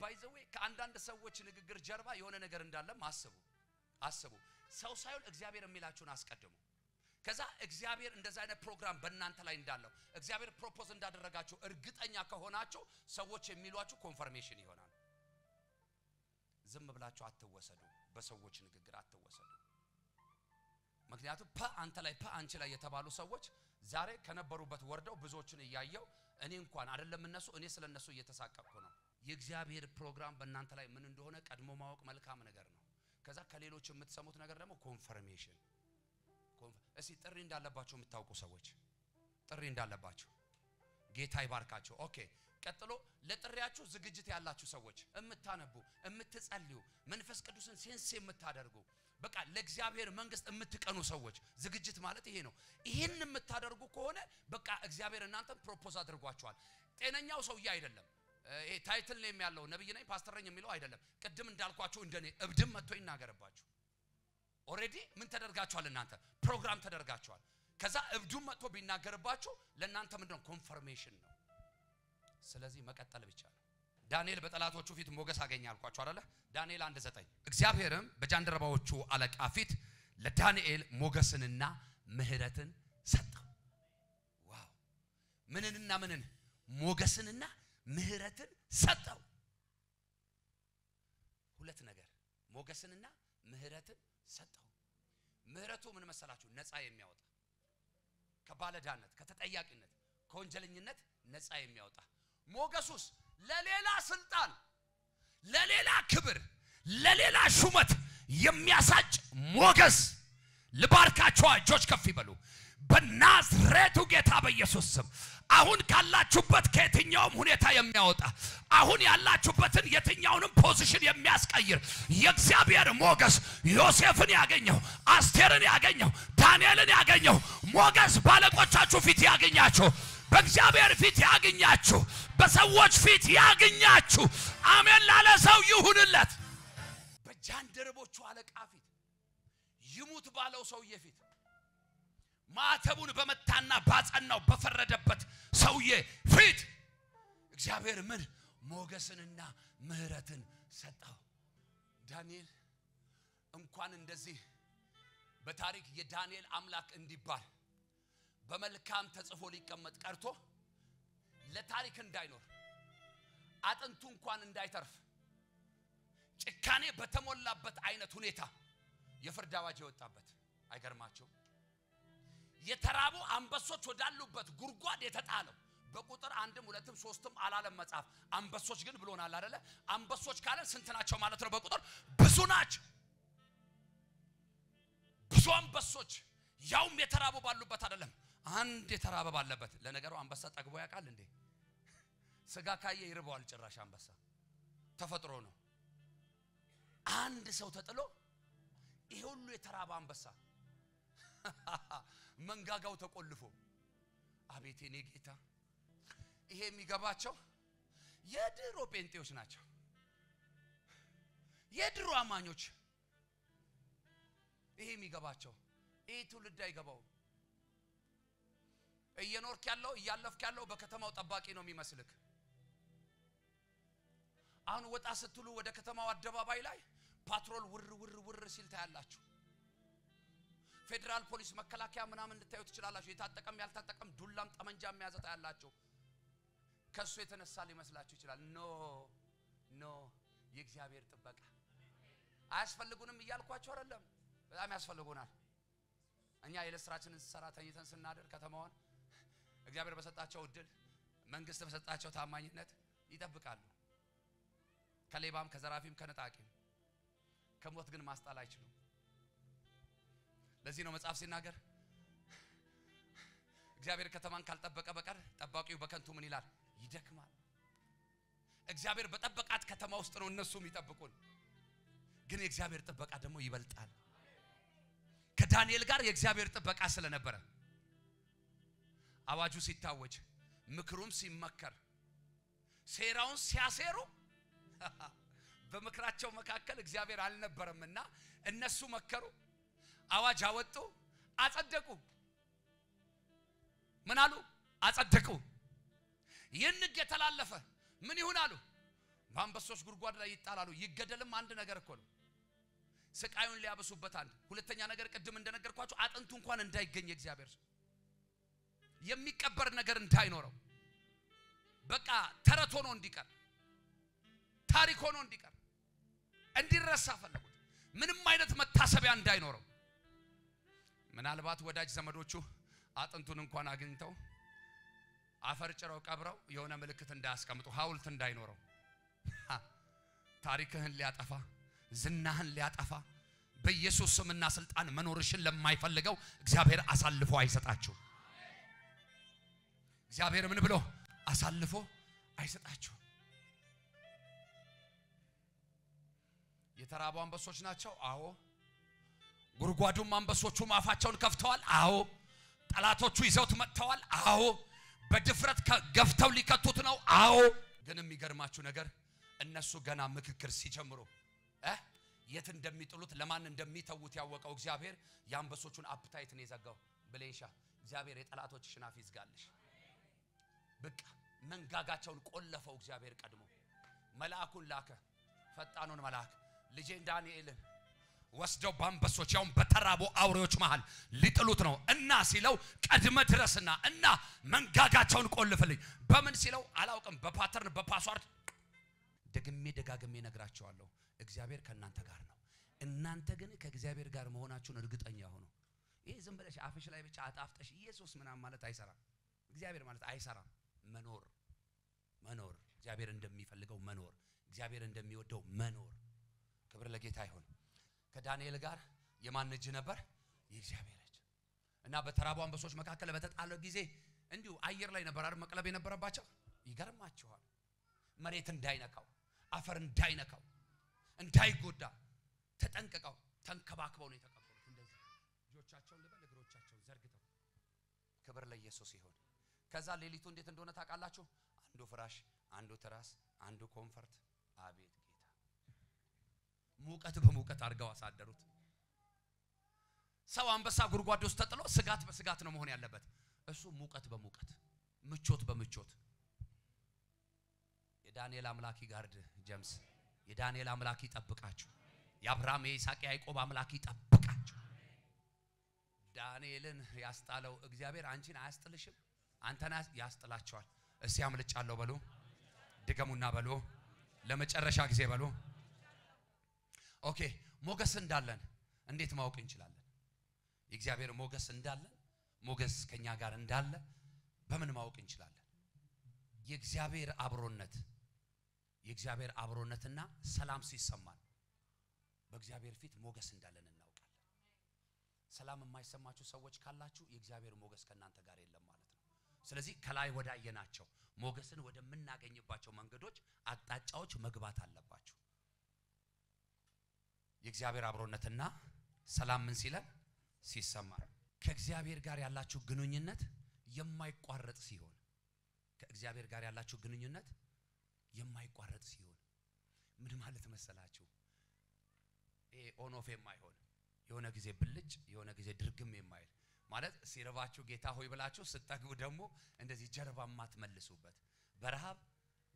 ባይ ዘ ዌይ ከአንዳንድ ሰዎች ንግግር ጀርባ የሆነ ነገር እንዳለ አስቡ። ሰው ሳይሆን እግዚአብሔር የሚላችሁን አስቀድሙ። ከዛ እግዚአብሔር እንደዛ አይነት ፕሮግራም በእናንተ ላይ እንዳለው እግዚአብሔር ፕሮፖዝ እንዳደረጋችሁ እርግጠኛ ከሆናችሁ ሰዎች የሚሏችሁ ኮንፈርሜሽን ይሆናል። ዝም ብላችሁ አትወሰዱ፣ በሰዎች ንግግር አትወሰዱ። ምክንያቱም አንተ ላይ አንቺ ላይ የተባሉ ሰዎች ዛሬ ከነበሩበት ወርደው ብዙዎችን ያያየው እኔ እንኳን አይደለም እነሱ እኔ ስለነሱ እየተሳቀቅኩ ነው። የእግዚአብሔር ፕሮግራም በእናንተ ላይ ምን እንደሆነ ቀድሞ ማወቅ መልካም ነገር ነው። ከዛ ከሌሎች የምትሰሙት ነገር ደግሞ ኮንፈርሜሽን እሺ ጥሪ እንዳለባችሁ የምታውቁ ሰዎች ጥሪ እንዳለባችሁ ጌታ ይባርካችሁ። ኦኬ ቀጥሎ ለጥሪያችሁ ዝግጅት ያላችሁ ሰዎች እምታነቡ እምትጸልዩ መንፈስ ቅዱስን ሴንስ የምታደርጉ በቃ ለእግዚአብሔር መንግስት የምትቀኑ ሰዎች ዝግጅት ማለት ይሄ ነው። ይሄን የምታደርጉ ከሆነ በቃ እግዚአብሔር እናንተን ፕሮፖዝ አድርጓችኋል። ጤነኛው ሰውዬ አይደለም ይሄ ታይትል ኔም ያለው ነብይ ነኝ ፓስተር ነኝ የሚለው አይደለም። ቅድም እንዳልኳችሁ እንደኔ እብድም መጥቶ ይናገርባችሁ። ኦሬዲ ምን ተደርጋችኋል? እናንተ ፕሮግራም ተደርጋችኋል። ከዛ እብዱም መጥቶ ቢናገርባችሁ ለእናንተ ምንድነው ኮንፈርሜሽን ነው። ስለዚህ መቀጠል ብቻ ነው። ዳንኤል በጠላቶቹ ፊት ሞገስ አገኘ አልኳችሁ አይደለ? ዳንኤል 1:9 እግዚአብሔርም በጃንደረባዎቹ አለቃ ፊት ለዳንኤል ሞገስንና ምህረትን ሰጠው። ዋው! ምንንና ምንን? ሞገስንና ምህረትን ሰጠው። ሁለት ነገር ሞገስንና ምህረትን ሰጠው። ምህረቱ ምን መሰላችሁ? ነፃ የሚያወጣ ከባለዳነት ከተጠያቂነት ከወንጀለኝነት ነፃ የሚያወጣ ሞገሱስ ለሌላ ስልጣን ለሌላ ክብር ለሌላ ሹመት የሚያሳጭ ሞገስ። ልባርካችሁ እጆች ከፍ ይበሉ በናዝሬቱ ጌታ በኢየሱስ ስም። አሁን ካላችሁበት ከየትኛውም ሁኔታ የሚያወጣ አሁን ያላችሁበትን የትኛውንም ፖዚሽን የሚያስቀይር የእግዚአብሔር ሞገስ ዮሴፍን ያገኘው አስቴርን ያገኘው ዳንኤልን ያገኘው ሞገስ ባለቆቻችሁ ፊት ያገኛችሁ በእግዚአብሔር ፊት ያገኛችሁ በሰዎች ፊት ያገኛችሁ አሜን ላለ ሰው ይሁንለት። በጃንደረቦቹ አለቃ ፊት ይሙት ባለው ሰውዬ ፊት ማተቡን በመታና ባጸናው በፈረደበት ሰውዬ ፊት እግዚአብሔር ምን ሞገስንና ምህረትን ሰጠው። ዳንኤል እንኳን እንደዚህ በታሪክ የዳንኤል አምላክ እንዲባል በመልካም ተጽፎ ሊቀመጥ ቀርቶ ለታሪክ እንዳይኖር አጥንቱ እንኳን እንዳይተርፍ ጭካኔ በተሞላበት አይነት ሁኔታ የፍርድ አዋጅ የወጣበት አይገርማችሁ? የተራቡ አንበሶች ወዳሉበት ጉርጓድ የተጣለው በቁጥር 1 2 3 አላለም መጽሐፍ። አንበሶች ግን ብሎናል አይደለ? አንበሶች ካለ ስንት ናቸው ማለት ነው? በቁጥር ብዙ ናቸው። ብዙ አንበሶች ያውም የተራቡ ባሉበት አይደለም አንድ የተራበ ባለበት። ለነገሩ አንበሳ ጠግቦ ያውቃል እንዴ? ስጋ ካየ ይርበዋል። ጭራሽ አንበሳ ተፈጥሮ ነው። አንድ ሰው ተጥሎ ይሄ ሁሉ የተራበ አንበሳ መንጋጋው ተቆልፎ አቤት የኔ ጌታ። ይሄ የሚገባቸው የድሮ ጴንጤዎች ናቸው፣ የድሮ አማኞች። ይሄ የሚገባቸው ይሄ ትውልድ አይገባው። እየኖርክ ያለው እያለፍክ ያለው በከተማው ጠባቂ ነው የሚመስልክ። አሁን ወጣ ስትሉ ወደ ከተማው አደባባይ ላይ ፓትሮል ውር ሲል ታያላችሁ። ፌደራል ፖሊስ መከላከያ ምናምን እንድታዩ ትችላላችሁ። የታጠቀም ያልታጠቀም ዱላም ጠመንጃም ያዘጣ ያላችሁ ከሱ የተነሳ ሊመስላችሁ ይችላል። ኖ የእግዚአብሔር ጥበቃ አያስፈልጉንም እያልኳችሁ አይደለም። በጣም ያስፈልጉናል። እኛ የለስራችንን ሰራተኝተን ስናደር ከተማውን እግዚአብሔር በሰጣቸው እድል መንግስት በሰጣቸው ታማኝነት ይጠብቃሉ። ከሌባም ከዘራፊም ከነጣቂም ከሞት ግን ማስጣል አይችሉም። ለዚህ ነው መጽሐፍ ሲናገር እግዚአብሔር ከተማን ካልጠበቀ በቀር ጠባቂው በከንቱ ምን ይላል? ይደክማል። እግዚአብሔር በጠበቃት ከተማ ውስጥ ነው እነሱም ይጠብቁን። ግን የእግዚአብሔር ጥበቃ ደግሞ ይበልጣል። ከዳንኤል ጋር የእግዚአብሔር ጥበቃ ስለነበረ አዋጁ ሲታወጅ ምክሩም ሲመከር ሴራውን ሲያሴሩ በምክራቸው መካከል እግዚአብሔር አልነበረምና እነሱ መከሩ፣ አዋጅ አወጡ፣ አጸደቁ። ምን አሉ? አጸደቁ። ይህን የተላለፈ ምን ይሁን አሉ? በአንበሶች ጉድጓድ ላይ ይጣላሉ። ይገደልም አንድ ነገር እኮ ነው። ስቃዩን ሊያበሱበት አንድ። ሁለተኛ ነገር ቅድም እንደነገርኳችሁ አጥንቱ እንኳን እንዳይገኝ እግዚአብሔር የሚቀበር ነገር እንዳይኖረው በቃ ተረት ሆኖ እንዲቀር ታሪክ ሆኖ እንዲቀር እንዲረሳ ፈለጉት። ምንም አይነት መታሰቢያ እንዳይኖረው። ምናልባት ወዳጅ ዘመዶቹ አጥንቱን እንኳን አግኝተው አፈር ጭረው ቀብረው የሆነ ምልክት እንዳያስቀምጡ ሐውልት እንዳይኖረው ታሪክህን ሊያጠፋ ዝናህን ሊያጠፋ በኢየሱስ ስምና ስልጣን መኖርሽን ለማይፈልገው እግዚአብሔር አሳልፎ አይሰጣችሁ። እግዚአብሔር ምን ብሎ አሳልፎ አይሰጣችሁ። የተራቡ አንበሶች ናቸው። አዎ። ጉድጓዱም አንበሶቹም አፋቸውን ከፍተዋል። አዎ። ጠላቶቹ ይዘውት መጥተዋል። አዎ። በድፍረት ገፍተው ሊከቱት ነው። አዎ። ግን የሚገርማችሁ ነገር እነሱ ገና ምክክር ሲጀምሩ የት እንደሚጥሉት ለማን እንደሚተውት ያወቀው እግዚአብሔር የአንበሶቹን አፕታይት ነው የዘጋው። ብሌንሻ እግዚአብሔር የጠላቶችሽን አፍ ይዝጋልሽ። በቃ መንጋጋቸውን ቆለፈው እግዚአብሔር ቀድሞ መልአኩን ላከ። ፈጣኑን መልአክ ልጄን ዳንኤልን ወስደው በአንበሶች ያውም በተራቡ አውሬዎች መሃል ሊጥሉት ነው እና ሲለው ቀድመ ድረስና እና መንጋጋቸውን ቆልፍልኝ። በምን ሲለው አላውቅም። በፓተርን በፓስዋርድ ደግሜ ደጋግሜ ነግራቸዋለሁ። እግዚአብሔር ከናንተ ጋር ነው። እናንተ ግን ከእግዚአብሔር ጋር መሆናችሁን እርግጠኛ ሆኑ። ይሄ ዝም ብለሽ አፍሽ ላይ ብቻ አጣፍጠሽ ኢየሱስ ምናምን ማለት አይሰራም። እግዚአብሔር ማለት አይሰራም። መኖር እግዚአብሔር እንደሚፈልገው መኖር፣ እግዚአብሔር እንደሚወደው መኖር። ክብር ለጌታ ይሁን። ከዳንኤል ጋር የማን እጅ ነበር? የእግዚአብሔር እጅ። እና በተራቡ አንበሶች መካከል በተጣለው ጊዜ እንዲሁ አየር ላይ ነበር አይደል መቅለብ የነበረባቸው። ይገርማችኋል። መሬት እንዳይነካው አፈር እንዳይነካው እንዳይጎዳ ተጠንቀቀው ተንከባክበው ነው የተቀበሉት። እንደዚህ እጆቻቸውን ልበል እግሮቻቸውን ዘርግተው። ክብር ለኢየሱስ ይሁን። ከዛ ሌሊቱ እንዴት እንደሆነ ታውቃላችሁ? አንዱ ፍራሽ፣ አንዱ ትራስ፣ አንዱ ኮምፈርት። አቤት ጌታ! ሙቀት በሙቀት አድርገው አሳደሩት። ሰው አንበሳ ጉድጓድ ውስጥ ተጥሎ ስጋት በስጋት ነው መሆን ያለበት። እሱ ሙቀት በሙቀት ምቾት በምቾት። የዳንኤል አምላክ ይጋርድ ጀምስ። የዳንኤል አምላክ ይጠብቃችሁ። የአብርሃም የይስሐቅ የያዕቆብ አምላክ ይጠብቃችሁ። ዳንኤልን ያስጣለው እግዚአብሔር አንቺን አያስጥልሽም? አንተና ያስጥላቸዋል። እስቲ አምልጫለሁ በሉ። ድገሙና በሉ። ለመጨረሻ ጊዜ በሉ። ኦኬ። ሞገስ እንዳለን እንዴት ማወቅ እንችላለን? የእግዚአብሔር ሞገስ እንዳለን ሞገስ ከኛ ጋር እንዳለ በምን ማወቅ እንችላለን? የእግዚአብሔር አብሮነትና ሰላም ሲሰማን በእግዚአብሔር ፊት ሞገስ እንዳለን እናውቃለን። ሰላም የማይሰማችሁ ሰዎች ካላችሁ የእግዚአብሔር ሞገስ ከናንተ ጋር የለም ማለት ነው። ስለዚህ ከላይ ወዳየናቸው ሞገስን ወደምናገኝባቸው መንገዶች አጣጫዎች መግባት አለባችሁ። የእግዚአብሔር አብሮነትና ሰላም ምን ሲለን ሲሰማን ከእግዚአብሔር ጋር ያላችሁ ግንኙነት የማይቋረጥ ሲሆን ከእግዚአብሔር ጋር ያላችሁ ግንኙነት የማይቋረጥ ሲሆን ምን ማለት መሰላችሁ? ኦን ኦፍ የማይሆን የሆነ ጊዜ ብልጭ የሆነ ጊዜ ድርግም የማይል ማለት ሲረባችሁ ጌታ ሆይ ብላችሁ ስትጠግቡ ደግሞ እንደዚህ ጀርባ ማትመልሱበት በረሃብ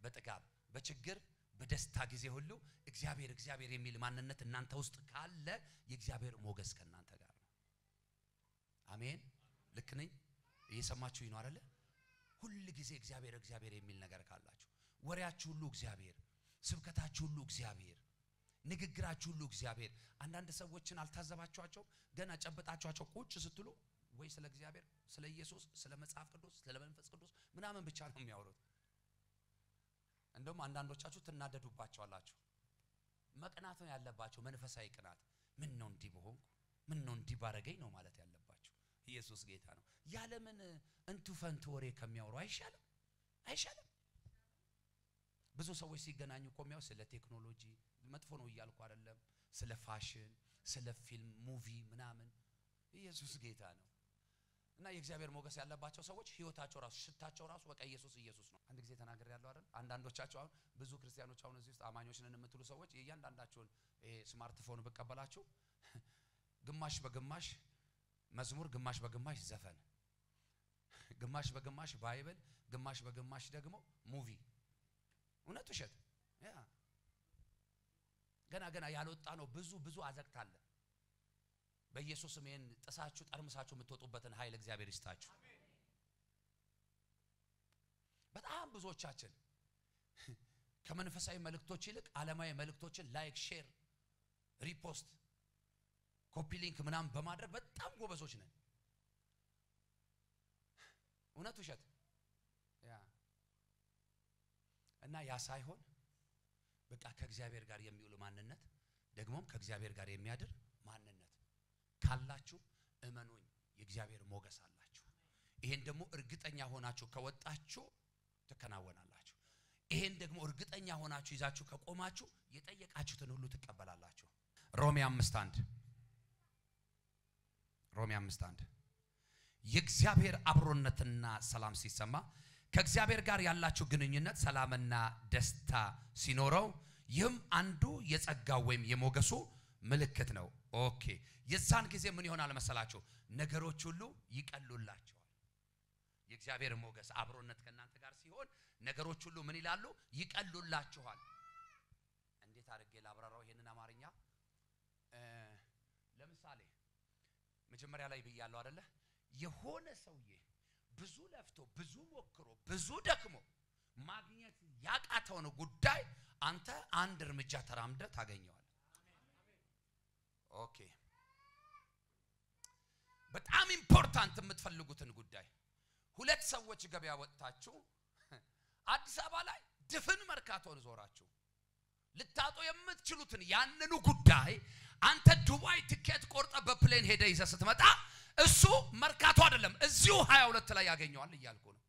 በጥጋብ በችግር በደስታ ጊዜ ሁሉ እግዚአብሔር የሚል ማንነት እናንተ ውስጥ ካለ የእግዚአብሔር ሞገስ ከናንተ ጋር ነው። አሜን። ልክ ነኝ? እየሰማችሁ ነው አይደል? ሁሉ ጊዜ እግዚአብሔር የሚል ነገር ካላችሁ ወሬያችሁ ሁሉ እግዚአብሔር፣ ስብከታችሁ ሁሉ እግዚአብሔር፣ ንግግራችሁ ሁሉ እግዚአብሔር። አንዳንድ ሰዎችን አልታዘባችኋቸው? ገና ጨበጣችኋቸው ቁጭ ስትሉ ወይ ስለ እግዚአብሔር ስለ ኢየሱስ ስለ መጽሐፍ ቅዱስ ስለ መንፈስ ቅዱስ ምናምን ብቻ ነው የሚያወሩት እንደውም አንዳንዶቻችሁ ትናደዱባቸዋላችሁ መቅናት ነው ያለባቸው መንፈሳዊ ቅናት ምን ነው እንዲህ በሆንኩ ምን ነው እንዲህ ባረገኝ ነው ማለት ያለባቸው ኢየሱስ ጌታ ነው ያለምን እንቱ ፈንቱ ወሬ ከሚያወሩ አይሻልም ብዙ ሰዎች ሲገናኙ ቆሚያው ስለ ቴክኖሎጂ መጥፎ ነው ይያልኩ አይደለም ስለ ፋሽን ስለ ፊልም ሙቪ ምናምን ኢየሱስ ጌታ ነው እና የእግዚአብሔር ሞገስ ያለባቸው ሰዎች ህይወታቸው ራሱ ሽታቸው ራሱ በቃ ኢየሱስ ነው አንድ ጊዜ ተናገር ያለው አይደል አንዳንዶቻችሁ አሁን ብዙ ክርስቲያኖች አሁን እዚህ ውስጥ አማኞች ነን የምትሉ ሰዎች የእያንዳንዳችሁን ስማርትፎን በቀበላችሁ ግማሽ በግማሽ መዝሙር ግማሽ በግማሽ ዘፈን ግማሽ በግማሽ ባይብል ግማሽ በግማሽ ደግሞ ሙቪ እውነት ውሸት ያ ገና ያልወጣ ነው ብዙ አዘቅታለ በኢየሱስ ስም ጥሳችሁ ጠርምሳችሁ የምትወጡበትን ኃይል እግዚአብሔር ይስጣችሁ በጣም ብዙዎቻችን ከመንፈሳዊ መልእክቶች ይልቅ ዓለማዊ መልእክቶችን ላይክ ሼር ሪፖስት ኮፒ ሊንክ ምናምን በማድረግ በጣም ጎበዞች ነን እውነት ውሸት ያ እና ያ ሳይሆን በቃ ከእግዚአብሔር ጋር የሚውል ማንነት ደግሞም ከእግዚአብሔር ጋር የሚያድር ማንነት ካላችሁ እመኑኝ የእግዚአብሔር ሞገስ አላችሁ ይሄን ደግሞ እርግጠኛ ሆናችሁ ከወጣችሁ ተከናወናላችሁ ይሄን ደግሞ እርግጠኛ ሆናችሁ ይዛችሁ ከቆማችሁ የጠየቃችሁትን ሁሉ ትቀበላላችሁ ሮሜ 5:1 የእግዚአብሔር አብሮነትና ሰላም ሲሰማ ከእግዚአብሔር ጋር ያላችሁ ግንኙነት ሰላምና ደስታ ሲኖረው ይህም አንዱ የጸጋው ወይም የሞገሱ ምልክት ነው ኦኬ የዛን ጊዜ ምን ይሆናል መሰላችሁ ነገሮች ሁሉ ይቀሉላችኋል የእግዚአብሔር ሞገስ አብሮነት ከናንተ ጋር ሲሆን ነገሮች ሁሉ ምን ይላሉ ይቀሉላችኋል እንዴት አድርጌ ላብራራው ይሄንን አማርኛ ለምሳሌ መጀመሪያ ላይ ብያለሁ አይደለ የሆነ ሰውዬ ብዙ ለፍቶ ብዙ ሞክሮ ብዙ ደክሞ ማግኘት ያቃተውን ጉዳይ አንተ አንድ እርምጃ ተራምደ ታገኘዋለህ ኦኬ በጣም ኢምፖርታንት የምትፈልጉትን ጉዳይ ሁለት ሰዎች ገበያ ወጣችሁ አዲስ አበባ ላይ ድፍን መርካቶን ዞራችሁ ልታጡ የምትችሉትን ያንኑ ጉዳይ አንተ ዱባይ ቲኬት ቆርጠ በፕሌን ሄደ ይዘህ ስትመጣ እሱ መርካቶ አይደለም እዚሁ 22 ላይ ያገኘዋል ይያልኩ ነው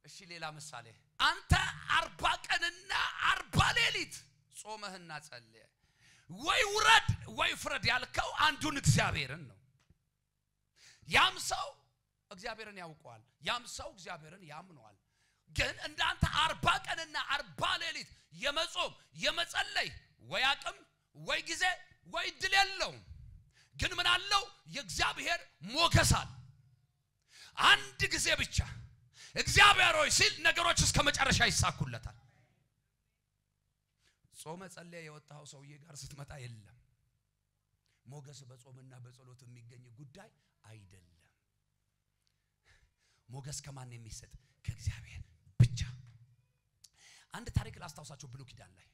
እሺ ሌላ ምሳሌ አንተ 40 ቀንና 40 ሌሊት ጾመህና ጸልየ ወይ ውረድ ወይ ፍረድ ያልከው አንዱን እግዚአብሔርን ነው ያም ሰው እግዚአብሔርን ያውቀዋል ያም ሰው እግዚአብሔርን ያምነዋል ግን እንዳንተ 40 ቀንና 40 ሌሊት የመጾም የመጸለይ ወይ አቅም ወይ ጊዜ ወይ ድል የለውም ግን ምን አለው የእግዚአብሔር ሞገሳል አንድ ጊዜ ብቻ እግዚአብሔር ሆይ ሲል ነገሮች እስከ መጨረሻ ይሳኩለታል ጾመ ጸልየ የወጣው ሰውዬ ጋር ስትመጣ የለም ሞገስ በጾምና በጸሎት የሚገኝ ጉዳይ አይደለም ሞገስ ከማን የሚሰጥ ከእግዚአብሔር ብቻ አንድ ታሪክ ላስታውሳችሁ ብሉይ ኪዳን ላይ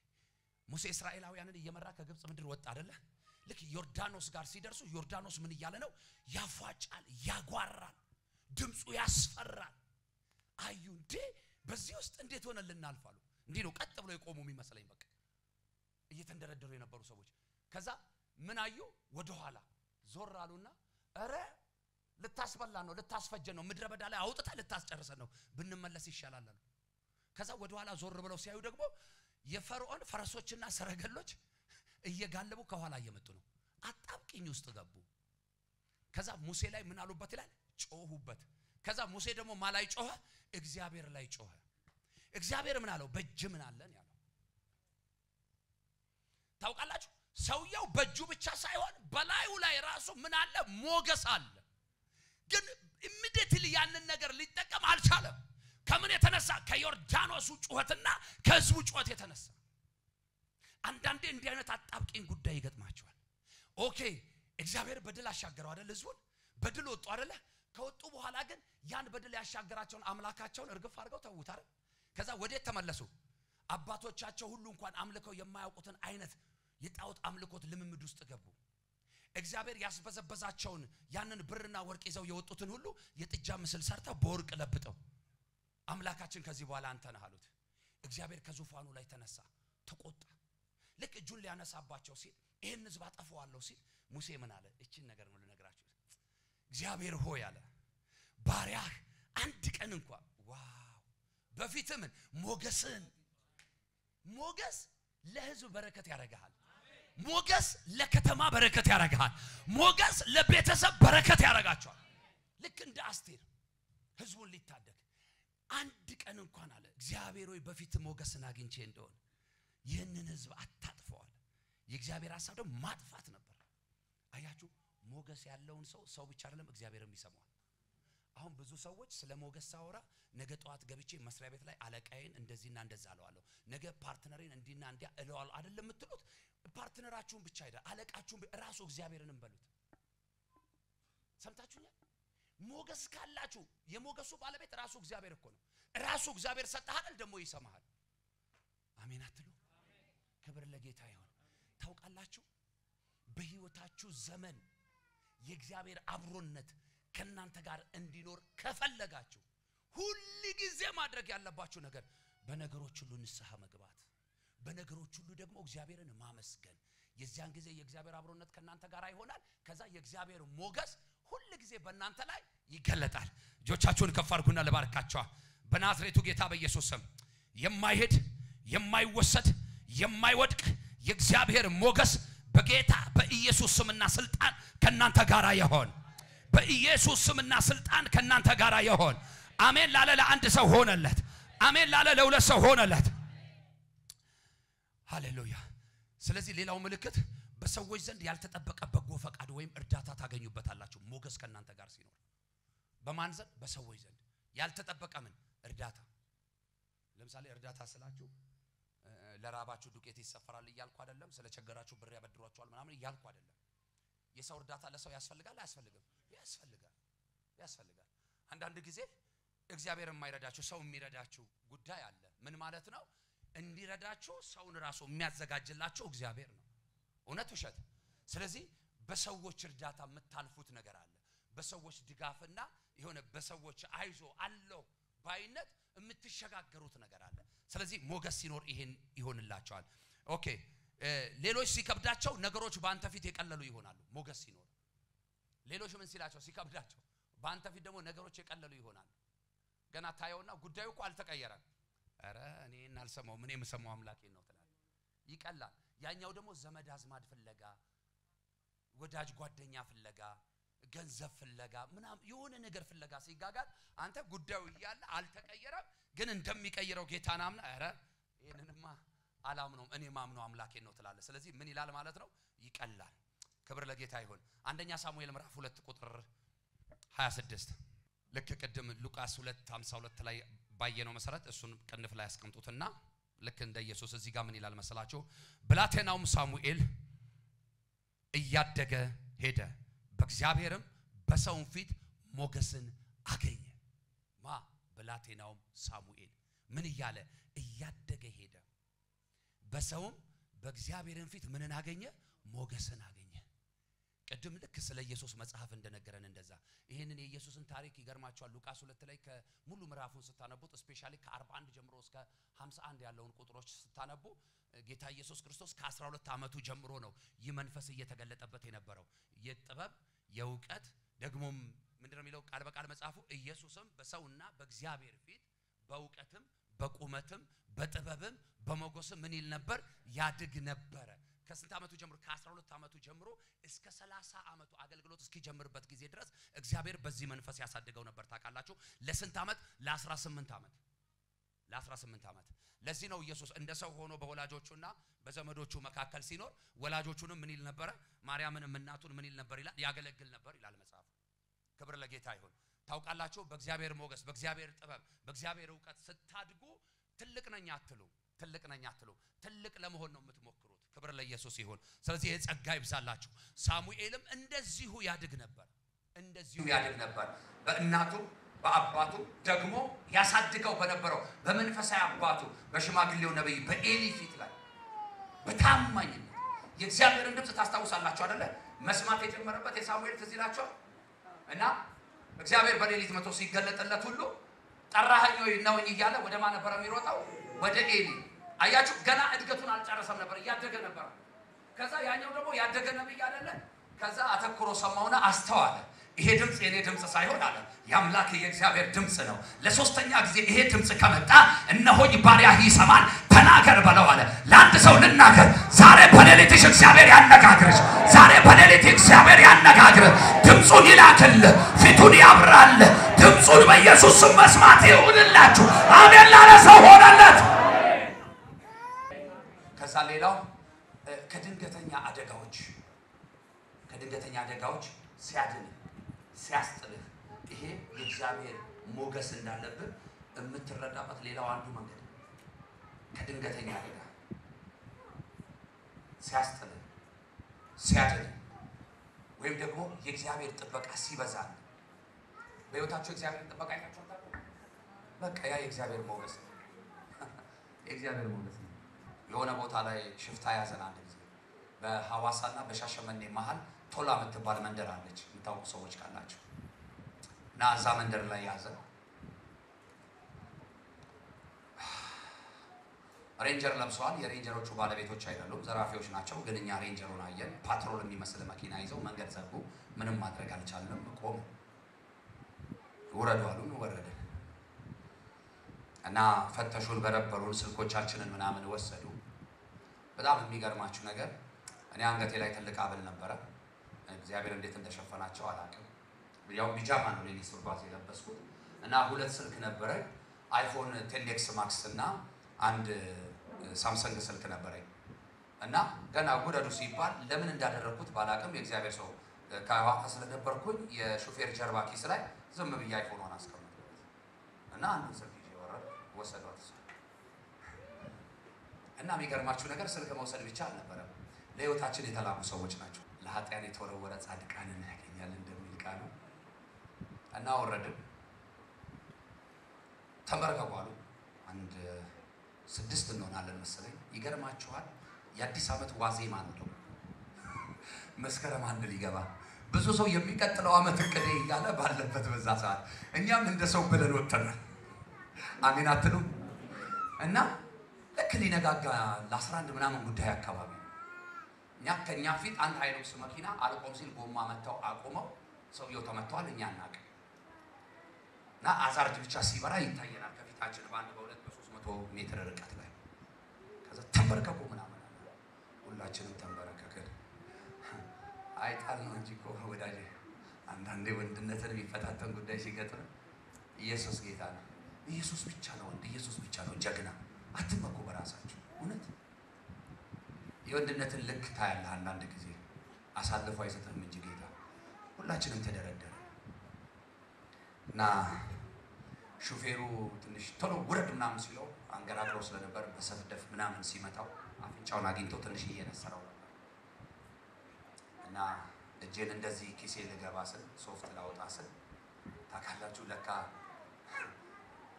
ሙሴ እስራኤላውያንን እየመራ ከግብጽ ምድር ወጣ አይደለ ልክ ዮርዳኖስ ጋር ሲደርሱ ዮርዳኖስ ምን ይያለ ነው ያፏጫል ያጓራል ድምጹ ያስፈራል አዩ እንዴ በዚህ ውስጥ እንዴት ሆነ ልናልፋሉ እንዴ ነው ቀጥ ብሎ የቆሙ የሚመስለኝ በቃ እየተንደረደሩ የነበሩ ሰዎች ከዛ ምን አዩ ወደ ኋላ ዞር አሉና አረ ልታስበላ ነው ልታስፈጀ ነው ምድረ በዳ ላይ አውጥታ ልታስጨርሰ ነው ብንመለስ ይሻላል አሉ ከዛ ወደ ኋላ ዞር ብለው ሲያዩ ደግሞ የፈርዖን ፈረሶችና ሰረገሎች እየጋለቡ ከኋላ እየመጡ ነው አጣብቂኝ ውስጥ ገቡ ከዛ ሙሴ ላይ ምን አሉበት ይላል ጮሁበት ከዛ ሙሴ ደግሞ ማላይ ጮኸ እግዚአብሔር ላይ ጮኸ እግዚአብሔር ምን አለው በእጅ ምን አለን ያለው ታውቃላችሁ ሰውየው በእጁ ብቻ ሳይሆን በላዩ ላይ ራሱ ምን አለ ሞገስ አለ ግን ኢሚዲየትሊ ያንን ነገር ሊጠቀም አልቻለም ከምን የተነሳ ከዮርዳኖስ ጩኸትና ከህዝቡ ጩኸት የተነሳ አንዳንዴ እንዲህ አይነት አጣብቂኝ ጉዳይ ይገጥማቸዋል ኦኬ እግዚአብሔር በድል አሻገረው አይደል ህዝቡን በድል ወጡ አይደል ከወጡ በኋላ ግን ያን በድል ያሻገራቸውን አምላካቸውን እርግፍ አድርገው ተውት አይደል ከዛ ወዴት ተመለሱ አባቶቻቸው ሁሉ እንኳን አምልከው የማያውቁትን አይነት የጣዖት አምልኮት ልምምድ ውስጥ ገቡ እግዚአብሔር ያስበዘበዛቸውን ያንን ብርና ወርቅ ይዘው የወጡትን ሁሉ የጥጃ ምስል ሰርተው በወርቅ ለብጠው አምላካችን ከዚህ በኋላ አንተ ነህ አሉት። እግዚአብሔር ከዙፋኑ ላይ ተነሳ፣ ተቆጣ። ልክ እጁን ሊያነሳባቸው ሲል ይሄን ሕዝብ አጠፋዋለሁ ሲል ሙሴ ምን አለ? እቺን ነገር ነው ልነግራችሁ። እግዚአብሔር ሆይ አለ ባሪያህ አንድ ቀን እንኳን ዋው በፊትህ ምን ሞገስን ሞገስ ለሕዝብ በረከት ያረጋል። ሞገስ ለከተማ በረከት ያረጋል። ሞገስ ለቤተሰብ በረከት ያረጋቸዋል። ልክ እንደ አስቴር ሕዝቡን ሊታደግ አንድ ቀን እንኳን አለ እግዚአብሔር ሆይ በፊት ሞገስን አግኝቼ እንደሆነ ይህንን ሕዝብ አታጥፈዋል። የእግዚአብሔር ሐሳብ ደግሞ ማጥፋት ነበር። አያችሁ ሞገስ ያለውን ሰው ብቻ አይደለም እግዚአብሔርም ይሰማዋል። አሁን ብዙ ሰዎች ስለ ሞገስ ሳወራ ነገ ጧት ገብቼ መስሪያ ቤት ላይ አለቃዬን እንደዚህና እንደዛ አለዋለሁ፣ ነገ ፓርትነሬን እንዲና እንዲያ እለዋለሁ አይደለም የምትሉት። ፓርትነራችሁን ብቻ አይደል አለቃችሁን ራሱ እግዚአብሔርንም በሉት። ሰምታችሁኛል? ሞገስ ካላችሁ የሞገሱ ባለቤት ራሱ እግዚአብሔር እኮ ነው። ራሱ እግዚአብሔር ሰጣሃል ደግሞ ይሰማሃል። አሜን አትሉ? ክብር ለጌታ ይሁን። ታውቃላችሁ በህይወታችሁ ዘመን የእግዚአብሔር አብሮነት ከናንተ ጋር እንዲኖር ከፈለጋችሁ ሁሉ ጊዜ ማድረግ ያለባችሁ ነገር በነገሮች ሁሉ ንስሐ መግባት፣ በነገሮች ሁሉ ደግሞ እግዚአብሔርን ማመስገን። የዚያን ጊዜ የእግዚአብሔር አብሮነት ከናንተ ጋር ይሆናል። ከዛ የእግዚአብሔር ሞገስ ሁሉ ጊዜ በእናንተ ላይ ይገለጣል። እጆቻችሁን ከፍ አድርጉና ለባርካችሁ በናዝሬቱ ጌታ በኢየሱስ ስም የማይሄድ የማይወሰድ የማይወድቅ የእግዚአብሔር ሞገስ በጌታ በኢየሱስ ስምና ስልጣን ከናንተ ጋር ይሆን። በኢየሱስ ስምና ስልጣን ከናንተ ጋር ይሆን። አሜን ላለ ለአንድ ሰው ሆነለት። አሜን ላለ ለሁለት ሰው ሆነለት። ሃሌሉያ። ስለዚህ ሌላው ምልክት በሰዎች ዘንድ ያልተጠበቀ በጎ ፈቃድ ወይም እርዳታ ታገኙበታላችሁ ሞገስ ከናንተ ጋር ሲኖር። በማን ዘንድ? በሰዎች ዘንድ ያልተጠበቀ ምን እርዳታ። ለምሳሌ እርዳታ ስላችሁ ለራባችሁ ዱቄት ይሰፈራል እያልኩ አይደለም። ስለቸገራችሁ ብር ያበድሯችኋል ምናምን እያልኩ አይደለም። የሰው እርዳታ ለሰው ያስፈልጋል አያስፈልግም? ያስፈልጋል። አንዳንድ ጊዜ እግዚአብሔር የማይረዳችሁ ሰው የሚረዳችሁ ጉዳይ አለ። ምን ማለት ነው? እንዲረዳችሁ ሰውን ራሱ የሚያዘጋጅላችሁ እግዚአብሔር ነው። እውነት ውሸት? ስለዚህ በሰዎች እርዳታ የምታልፉት ነገር አለ። በሰዎች ድጋፍና የሆነ በሰዎች አይዞ አለው ባይነት የምትሸጋገሩት ነገር አለ። ስለዚህ ሞገስ ሲኖር ይሄን ይሆንላችኋል። ኦኬ ሌሎች ሲከብዳቸው ነገሮች በአንተ ፊት የቀለሉ ይሆናሉ። ሞገስ ሲኖር ሌሎች ምን ሲላቸው ሲከብዳቸው በአንተ ፊት ደግሞ ነገሮች የቀለሉ ይሆናሉ። ገና ታየውና ጉዳዩ እኮ አልተቀየረም። አረ እኔ እናልሰማው ምን የምሰማው አምላኬ ነው ትላለህ። ይቀላል። ያኛው ደግሞ ዘመድ አዝማድ ፍለጋ፣ ወዳጅ ጓደኛ ፍለጋ፣ ገንዘብ ፍለጋ ምናምን የሆነ ነገር ፍለጋ ሲጋጋል አንተ ጉዳዩ ይያለ አልተቀየረም፣ ግን እንደሚቀይረው ጌታን አምና አረ ይሄንንማ አላምነውም እኔ ማምነው አምላኬ ነው ትላለህ። ስለዚህ ምን ይላል ማለት ነው? ይቀላል። ክብር ለጌታ ይሁን። አንደኛ ሳሙኤል ምዕራፍ 2 ቁጥር 26 ልክ ቅድም ሉቃስ 2:52 ላይ ባየነው መሰረት እሱን ቅንፍ ላይ ያስቀምጡትና ልክ እንደ ኢየሱስ እዚህ ጋር ምን ይላል መሰላችሁ? ብላቴናውም ሳሙኤል እያደገ ሄደ፣ በእግዚአብሔርም በሰውም ፊት ሞገስን አገኘ። ብላቴናውም ሳሙኤል ምን እያለ እያደገ ሄደ፣ በሰውም በእግዚአብሔርም ፊት ምንን አገኘ? ሞገስን አገኘ። ቅድም ልክ ስለ ኢየሱስ መጽሐፍ እንደነገረን እንደዛ ይሄንን የኢየሱስን ታሪክ ይገርማችኋል። ሉቃስ 2 ላይ ከሙሉ ምዕራፉን ስታነቡት ስፔሻሊ ከ41 ጀምሮ እስከ 51 ያለውን ቁጥሮች ስታነቡ ጌታ ኢየሱስ ክርስቶስ ከ12 ዓመቱ ጀምሮ ነው ይህ መንፈስ እየተገለጠበት የነበረው። የጥበብ የእውቀት ደግሞም ምንድነው የሚለው ቃል በቃል መጽሐፉ ኢየሱስም በሰውና በእግዚአብሔር ፊት በእውቀትም በቁመትም በጥበብም በሞገስም ምን ይል ነበር? ያድግ ነበር። ከስንት ዓመቱ ጀምሮ? ከ12 ዓመቱ ጀምሮ እስከ 30 ዓመቱ አገልግሎት እስኪጀምርበት ጊዜ ድረስ እግዚአብሔር በዚህ መንፈስ ያሳደገው ነበር። ታውቃላችሁ ለስንት ዓመት? ለ18 ዓመት። ለ18 ዓመት። ለዚህ ነው ኢየሱስ እንደ ሰው ሆኖ በወላጆቹና በዘመዶቹ መካከል ሲኖር ወላጆቹንም ምን ይል ነበር? ማርያምንም እናቱን ምን ይል ነበር ይላል? ያገለግል ነበር ይላል መጽሐፍ። ክብር ለጌታ ይሁን። ታውቃላችሁ በእግዚአብሔር ሞገስ፣ በእግዚአብሔር ጥበብ፣ በእግዚአብሔር ዕውቀት ስታድጉ ትልቅ ነኝ አትሉ፣ ትልቅ ነኝ አትሉ፣ ትልቅ ለመሆን ነው የምትሞክሩት። ክብር ለኢየሱስ ይሁን። ስለዚህ የጸጋ ይብዛላችሁ። ሳሙኤልም እንደዚሁ ያድግ ነበር፣ እንደዚሁ ያድግ ነበር በእናቱ በአባቱ ደግሞ ያሳድገው በነበረው በመንፈሳዊ አባቱ በሽማግሌው ነብይ በኤሊ ፊት ላይ በታማኝነት የእግዚአብሔርን ድምጽ ታስታውሳላችሁ አይደለ? መስማት የጀመረበት የሳሙኤል ትዝ ይላችኋል እና እግዚአብሔር በሌሊት መጥቶ ሲገለጥለት ሁሉ ጠራኸኝ ወይ ነው እያለ ወደ ማን ነበር የሚሮጠው? ወደ ኤሊ። አያችሁ ገና እድገቱን አልጨረሰም ነበር፣ እያደገ ነበር። ከዛ ያኛው ደግሞ ያደገ ነብይ አይደለ? ከዛ አተኩሮ ሰማውና አስተዋለ። ይሄ ድምጽ የኔ ድምጽ ሳይሆን አለ ያምላክ የእግዚአብሔር ድምጽ ነው። ለሶስተኛ ጊዜ ይሄ ድምጽ ከመጣ እነሆኝ ባሪያህ ይሰማል፣ ተናገር በለው አለ። ለአንድ ሰው ልናገር ዛሬ በሌሊትሽ እግዚአብሔር ያነጋግርሽ። ዛሬ በሌሊት እግዚአብሔር ያነጋግርህ። ድምጹን ይላክል፣ ፊቱን ያብራል። ድምጹን በኢየሱስ ስም መስማት ይሁንላችሁ። አሜን ላለ ሰው ሆነለት። ከዛ ሌላው ከድንገተኛ አደጋዎች ሲያድን ሲያስጥልህ ይሄ የእግዚአብሔር ሞገስ እንዳለብህ የምትረዳበት ሌላው አንዱ መንገድ ከድንገተኛ አደጋ ሲያስጥልህ ሲያድን ወይም ደግሞ የእግዚአብሔር ጥበቃ ሲበዛ በሕይወታችሁ እግዚአብሔር ጥበቃ አይታችኋል። በቃ ያ የእግዚአብሔር ሞገስ ነው። የእግዚአብሔር ሞገስ ነው። የሆነ ቦታ ላይ ሽፍታ ያዘን አንድ ጊዜ በሐዋሳና በሻሸመኔ መሃል ቶላ የምትባል መንደር አለች፣ የምታውቁ ሰዎች ካላችሁ እና እዛ መንደር ላይ ያዘን። ሬንጀር ለብሰዋል። የሬንጀሮቹ ባለቤቶች አይደሉም፣ ዘራፊዎች ናቸው። ግን እኛ ሬንጀሩን አየን። ፓትሮል የሚመስል መኪና ይዘው መንገድ ዘጉ። ምንም ማድረግ አልቻልንም። ቆም ወረዱ አሉን። ወረድን እና ፈተሹን፣ በረበሩን፣ ስልኮቻችንን ምናምን ወሰዱ። በጣም የሚገርማችሁ ነገር እኔ አንገቴ ላይ ትልቅ አብል ነበረ። እግዚአብሔር እንዴት እንደሸፈናቸው አላውቅም። ያው ቢጃማ ነው ሌሊት ሱርባዝ የለበስኩት እና ሁለት ስልክ ነበረ፣ አይፎን 10ኤክስ ማክስ እና አንድ ሳምሰንግ ስልክ ነበረኝ። እና ገና ጉረዱ ሲባል ለምን እንዳደረኩት ባላውቅም የእግዚአብሔር ሰው ከዋካ ስለነበርኩኝ የሹፌር ጀርባ ኪስ ላይ ዝም ብዬ አይፎን አስቀምጥኩት እና አንዱ ስልክ ይዤ ወሰዷት። እና የሚገርማችሁ ነገር ስልክ መውሰድ ብቻ አልነበረም፣ ለህይወታችን የተላኩ ሰዎች ናቸው። ለኃጢአን የተወረወረ ጻድቃንን ያገኛል እንደሚል ቃሉ እና ወረድን። ተንበርከኩ አሉ። አንድ 6 እንሆናለን መሰለኝ። ይገርማችኋል የአዲስ ዓመት ዋዜማ ነው፣ መስከረም 1 ሊገባ ብዙ ሰው የሚቀጥለው ዓመት እቅዴ እያለ ባለበት በዛ ሰዓት እኛም እንደ ሰው ብለን ወጥተናል። አሜን አትሉ? እና ልክ ሊነጋጋ ለ11 ምናምን ጉዳይ አካባቢ ከኛ ፊት አንድ ሃይሉክስ መኪና አልቆም ሲል ጎማ መተው አቆመው። ሰውየው ተመቷል፣ እኛ እናቅ እና አዛርድ ብቻ ሲበራ ይታየናል ከፊታችን በአንድ በ200-300 ሜትር ርቀት ላይ። ከዛ ተንበርከኩ ምናምን ሁላችንም ተንበረከክን። አይጣል ነው እንጂ እኮ ወዳጄ አንዳንዴ ወንድነትን የሚፈታተን ጉዳይ ሲገጥም ኢየሱስ ጌታ ነው። ኢየሱስ ብቻ ነው ወንድ፣ ኢየሱስ ብቻ ነው ጀግና። አትመኩ በራሳችሁ። እውነት የወንድነትን ልክ ታያለህ። አንዳንድ ጊዜ አሳልፎ አይሰጥም እንጂ ጌታ። ሁላችንም ተደረደረ እና ሹፌሩ ትንሽ ቶሎ ውረድ ምናምን ሲለው አንገራግሮ ስለነበር በሰፍደፍ ምናምን ሲመታው አፍንጫውን አግኝቶ ትንሽ እየነሰረው ነበር እና እጄን እንደዚህ ኪሴ ልገባ ስል ሶፍት ላውጣ ስል ታውቃላችሁ ለካ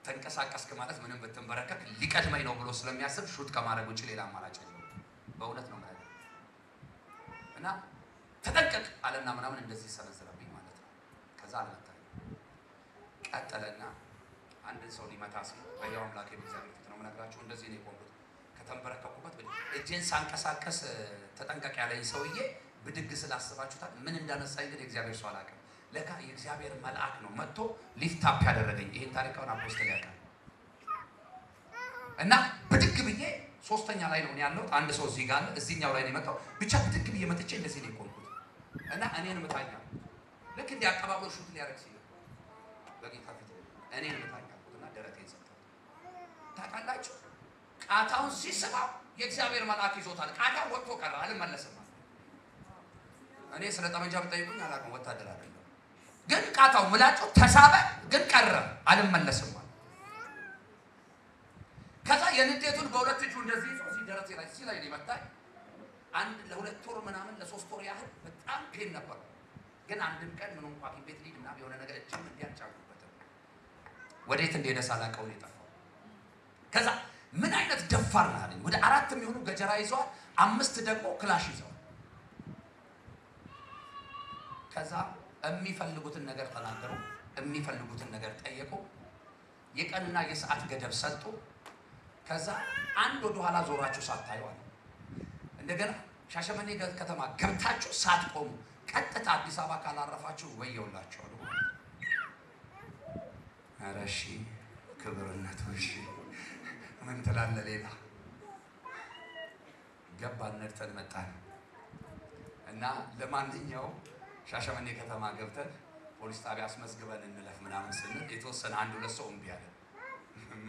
ተንቀሳቀስክ ማለት ምንም ብትንበረከክ ሊቀድመኝ ነው ብሎ ስለሚያስብ ሹት ከማድረግ ውጪ ሌላ አማራጭ የለውም። በእውነት ነው ማለት እና ተጠንቀቅ አለና ምናምን እንደዚህ ሰነዘረብኝ ማለት ነው። ከዛ አልመታኝ ቀጠለና አንድ ሰው ሊመታ ሲል በያው አምላክ የእግዚአብሔር ፊት ነው የምነግራችሁ፣ እንደዚህ ነው የቆምኩት። ከተንበረከኩበት እጄን ሳንቀሳቀስ ተጠንቀቅ ያለኝ ሰውዬ ብድግ ስላስባችሁታል ምን እንዳነሳኝ ግን የእግዚአብሔር ሰው አላውቅም። ለካ የእግዚአብሔር መልአክ ነው መጥቶ ሊፍት አፕ ያደረገኝ። ይሄን ታሪካውን አፖስቶል ያውቃል። እና ብድግ ብዬ 3ኛ ላይ ነው ያለው። አንድ ሰው እዚህ ጋር እዚህኛው ላይ ነው የመጣው። ብቻ ብድግ ብዬ መጥቼ እንደዚህ ነው የቆምኩት እና እኔን መታኛው ልክ እንደ አቀባበል ሹት ሊያደርግ ሲል በጌታ ፊት እኔን መታኛውና ደረቴን ሰጠው። ታውቃላችሁ ቃታውን ሲስባው የእግዚአብሔር መልአክ ይዞታል። ቃታው ወጥቶ ቀረ፣ አልመለስም። እኔ ስለ ጠመንጃ ብጠይቁኝ አላውቅም፣ ወታደር አይደለም። ግን ቃታው ምላጩ ተሳበ፣ ግን ቀረ፣ አልመለስም። ከዛ የንዴቱን በሁለት እጁ እንደዚህ ይዞ ሲደረቴ ላይ ሲላይ ሊመታኝ አንድ ለ2 ወር ምናምን ለ3 ወር ያህል በጣም ፔን ነበር። ግን አንድም ቀን ምን እንኳን ሐኪም ቤት ሊድና የሆነ ነገር እጅም እንዲያጫውበት ወዴት እንደሄደ ሳላውቀው ነው የጠፋው። ከዛ ምን አይነት ደፋር ነው አለኝ። ወደ 4 የሚሆኑ ገጀራ ይዘዋል፣ 5 ደግሞ ክላሽ ይዘዋል። ከዛ የሚፈልጉትን ነገር ተናገሩ የሚፈልጉትን ነገር ጠየቁ የቀንና የሰዓት ገደብ ሰጡ ከዛ አንድ ወደ ኋላ ዞራችሁ ሳታዩ እንደገና ሻሸመኔ ከተማ ገብታችሁ ሳትቆሙ ቀጥታ አዲስ አበባ ካላረፋችሁ ወየውላችሁ አሉ አረሺ ክብርነቱ እሺ ምን ተላለ ሌላ ገባን ነርተን መጣን እና ለማንኛውም ሻሸመኔ ከተማ ገብተን ፖሊስ ጣቢያ አስመዝግበን እንለፍ ምናምን ስንል የተወሰነ አንድ ሁለት ሰው እምቢ አለ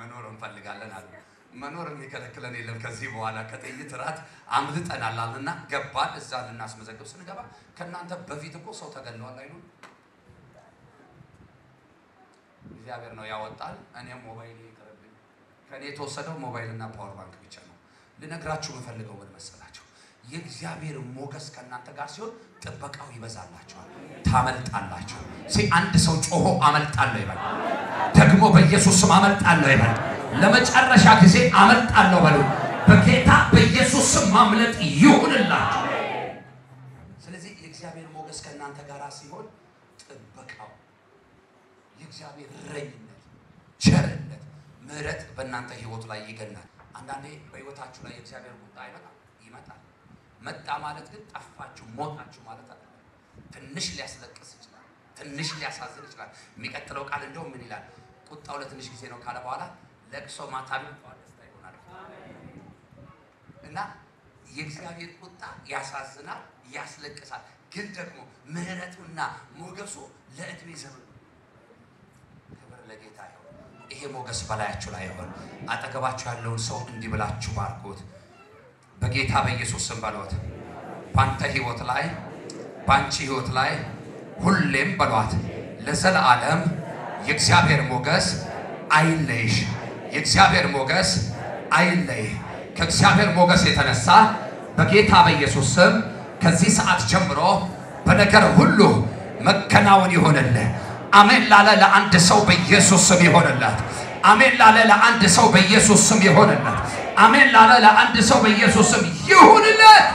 መኖር እንፈልጋለን አሉ መኖር የሚከለክለን የለም ከዚህ በኋላ ከጥይት ራት አምልጠናል አለና ገባን እዛ ልናስመዘግብ ስንገባ ከናንተ በፊት እኮ ሰው ተገለዋል አይሉ እግዚአብሔር ነው ያወጣል እኔም ሞባይል ይቀርብኝ ከኔ የተወሰደው ሞባይልና ፓወር ባንክ ብቻ ነው ልነግራችሁ መፈልገው ወደ መሰላችሁ የእግዚአብሔር ሞገስ ከናንተ ጋር ሲሆን ጥበቃው ይበዛላችኋል ታመልጣላችሁ አንድ ሰው ጮሆ አመልጣለሁ ይበል ደግሞ በኢየሱስ ስም አመልጣለሁ ይበል ለመጨረሻ ጊዜ አመልጣለሁ በሉ በጌታ በኢየሱስ ስም ማምለጥ ይሁንላችሁ ስለዚህ የእግዚአብሔር ሞገስ ከናንተ ጋር ሲሆን ጥበቃው የእግዚአብሔር ረኝነት ቸርነት ምህረት በእናንተ ህይወት ላይ ይገናል አንዳንዴ በህይወታችሁ ላይ የእግዚአብሔር ቁጣ ይመጣል መጣ ማለት ግን ጠፋችሁ ሞታችሁ ማለት አይደለም ትንሽ ሊያስለቅስ ይችላል ትንሽ ሊያሳዝን ይችላል የሚቀጥለው ቃል እንደው ምን ይላል ቁጣው ለትንሽ ጊዜ ነው ካለ በኋላ ለቅሶ ማታቢ ደስታ ይሆናል እና የእግዚአብሔር ቁጣ ያሳዝናል ያስለቅሳል ግን ደግሞ ምህረቱና ሞገሱ ለእድሜ ዘመን ክብር ለጌታ ይሁን ይሄ ሞገስ በላያችሁ ላይ ይሁን አጠገባችሁ ያለውን ሰው እንዲብላችሁ ባርኩት በጌታ በኢየሱስ ስም ባሉት ባንተ ህይወት ላይ ባንቺ ህይወት ላይ ሁሌም ባሏት ለዘላለም የእግዚአብሔር ሞገስ አይለይሽ የእግዚአብሔር ሞገስ አይለይ ከእግዚአብሔር ሞገስ የተነሳ በጌታ በኢየሱስ ስም ከዚህ ሰዓት ጀምሮ በነገር ሁሉ መከናወን ይሆንልህ አሜን ላለ ለአንድ ሰው በኢየሱስ ስም ይሆንለት አሜን ላለ ለአንድ ሰው በኢየሱስ ስም ይሆንለት አሜን ላለ ለአንድ ሰው በኢየሱስ ስም ይሁንለት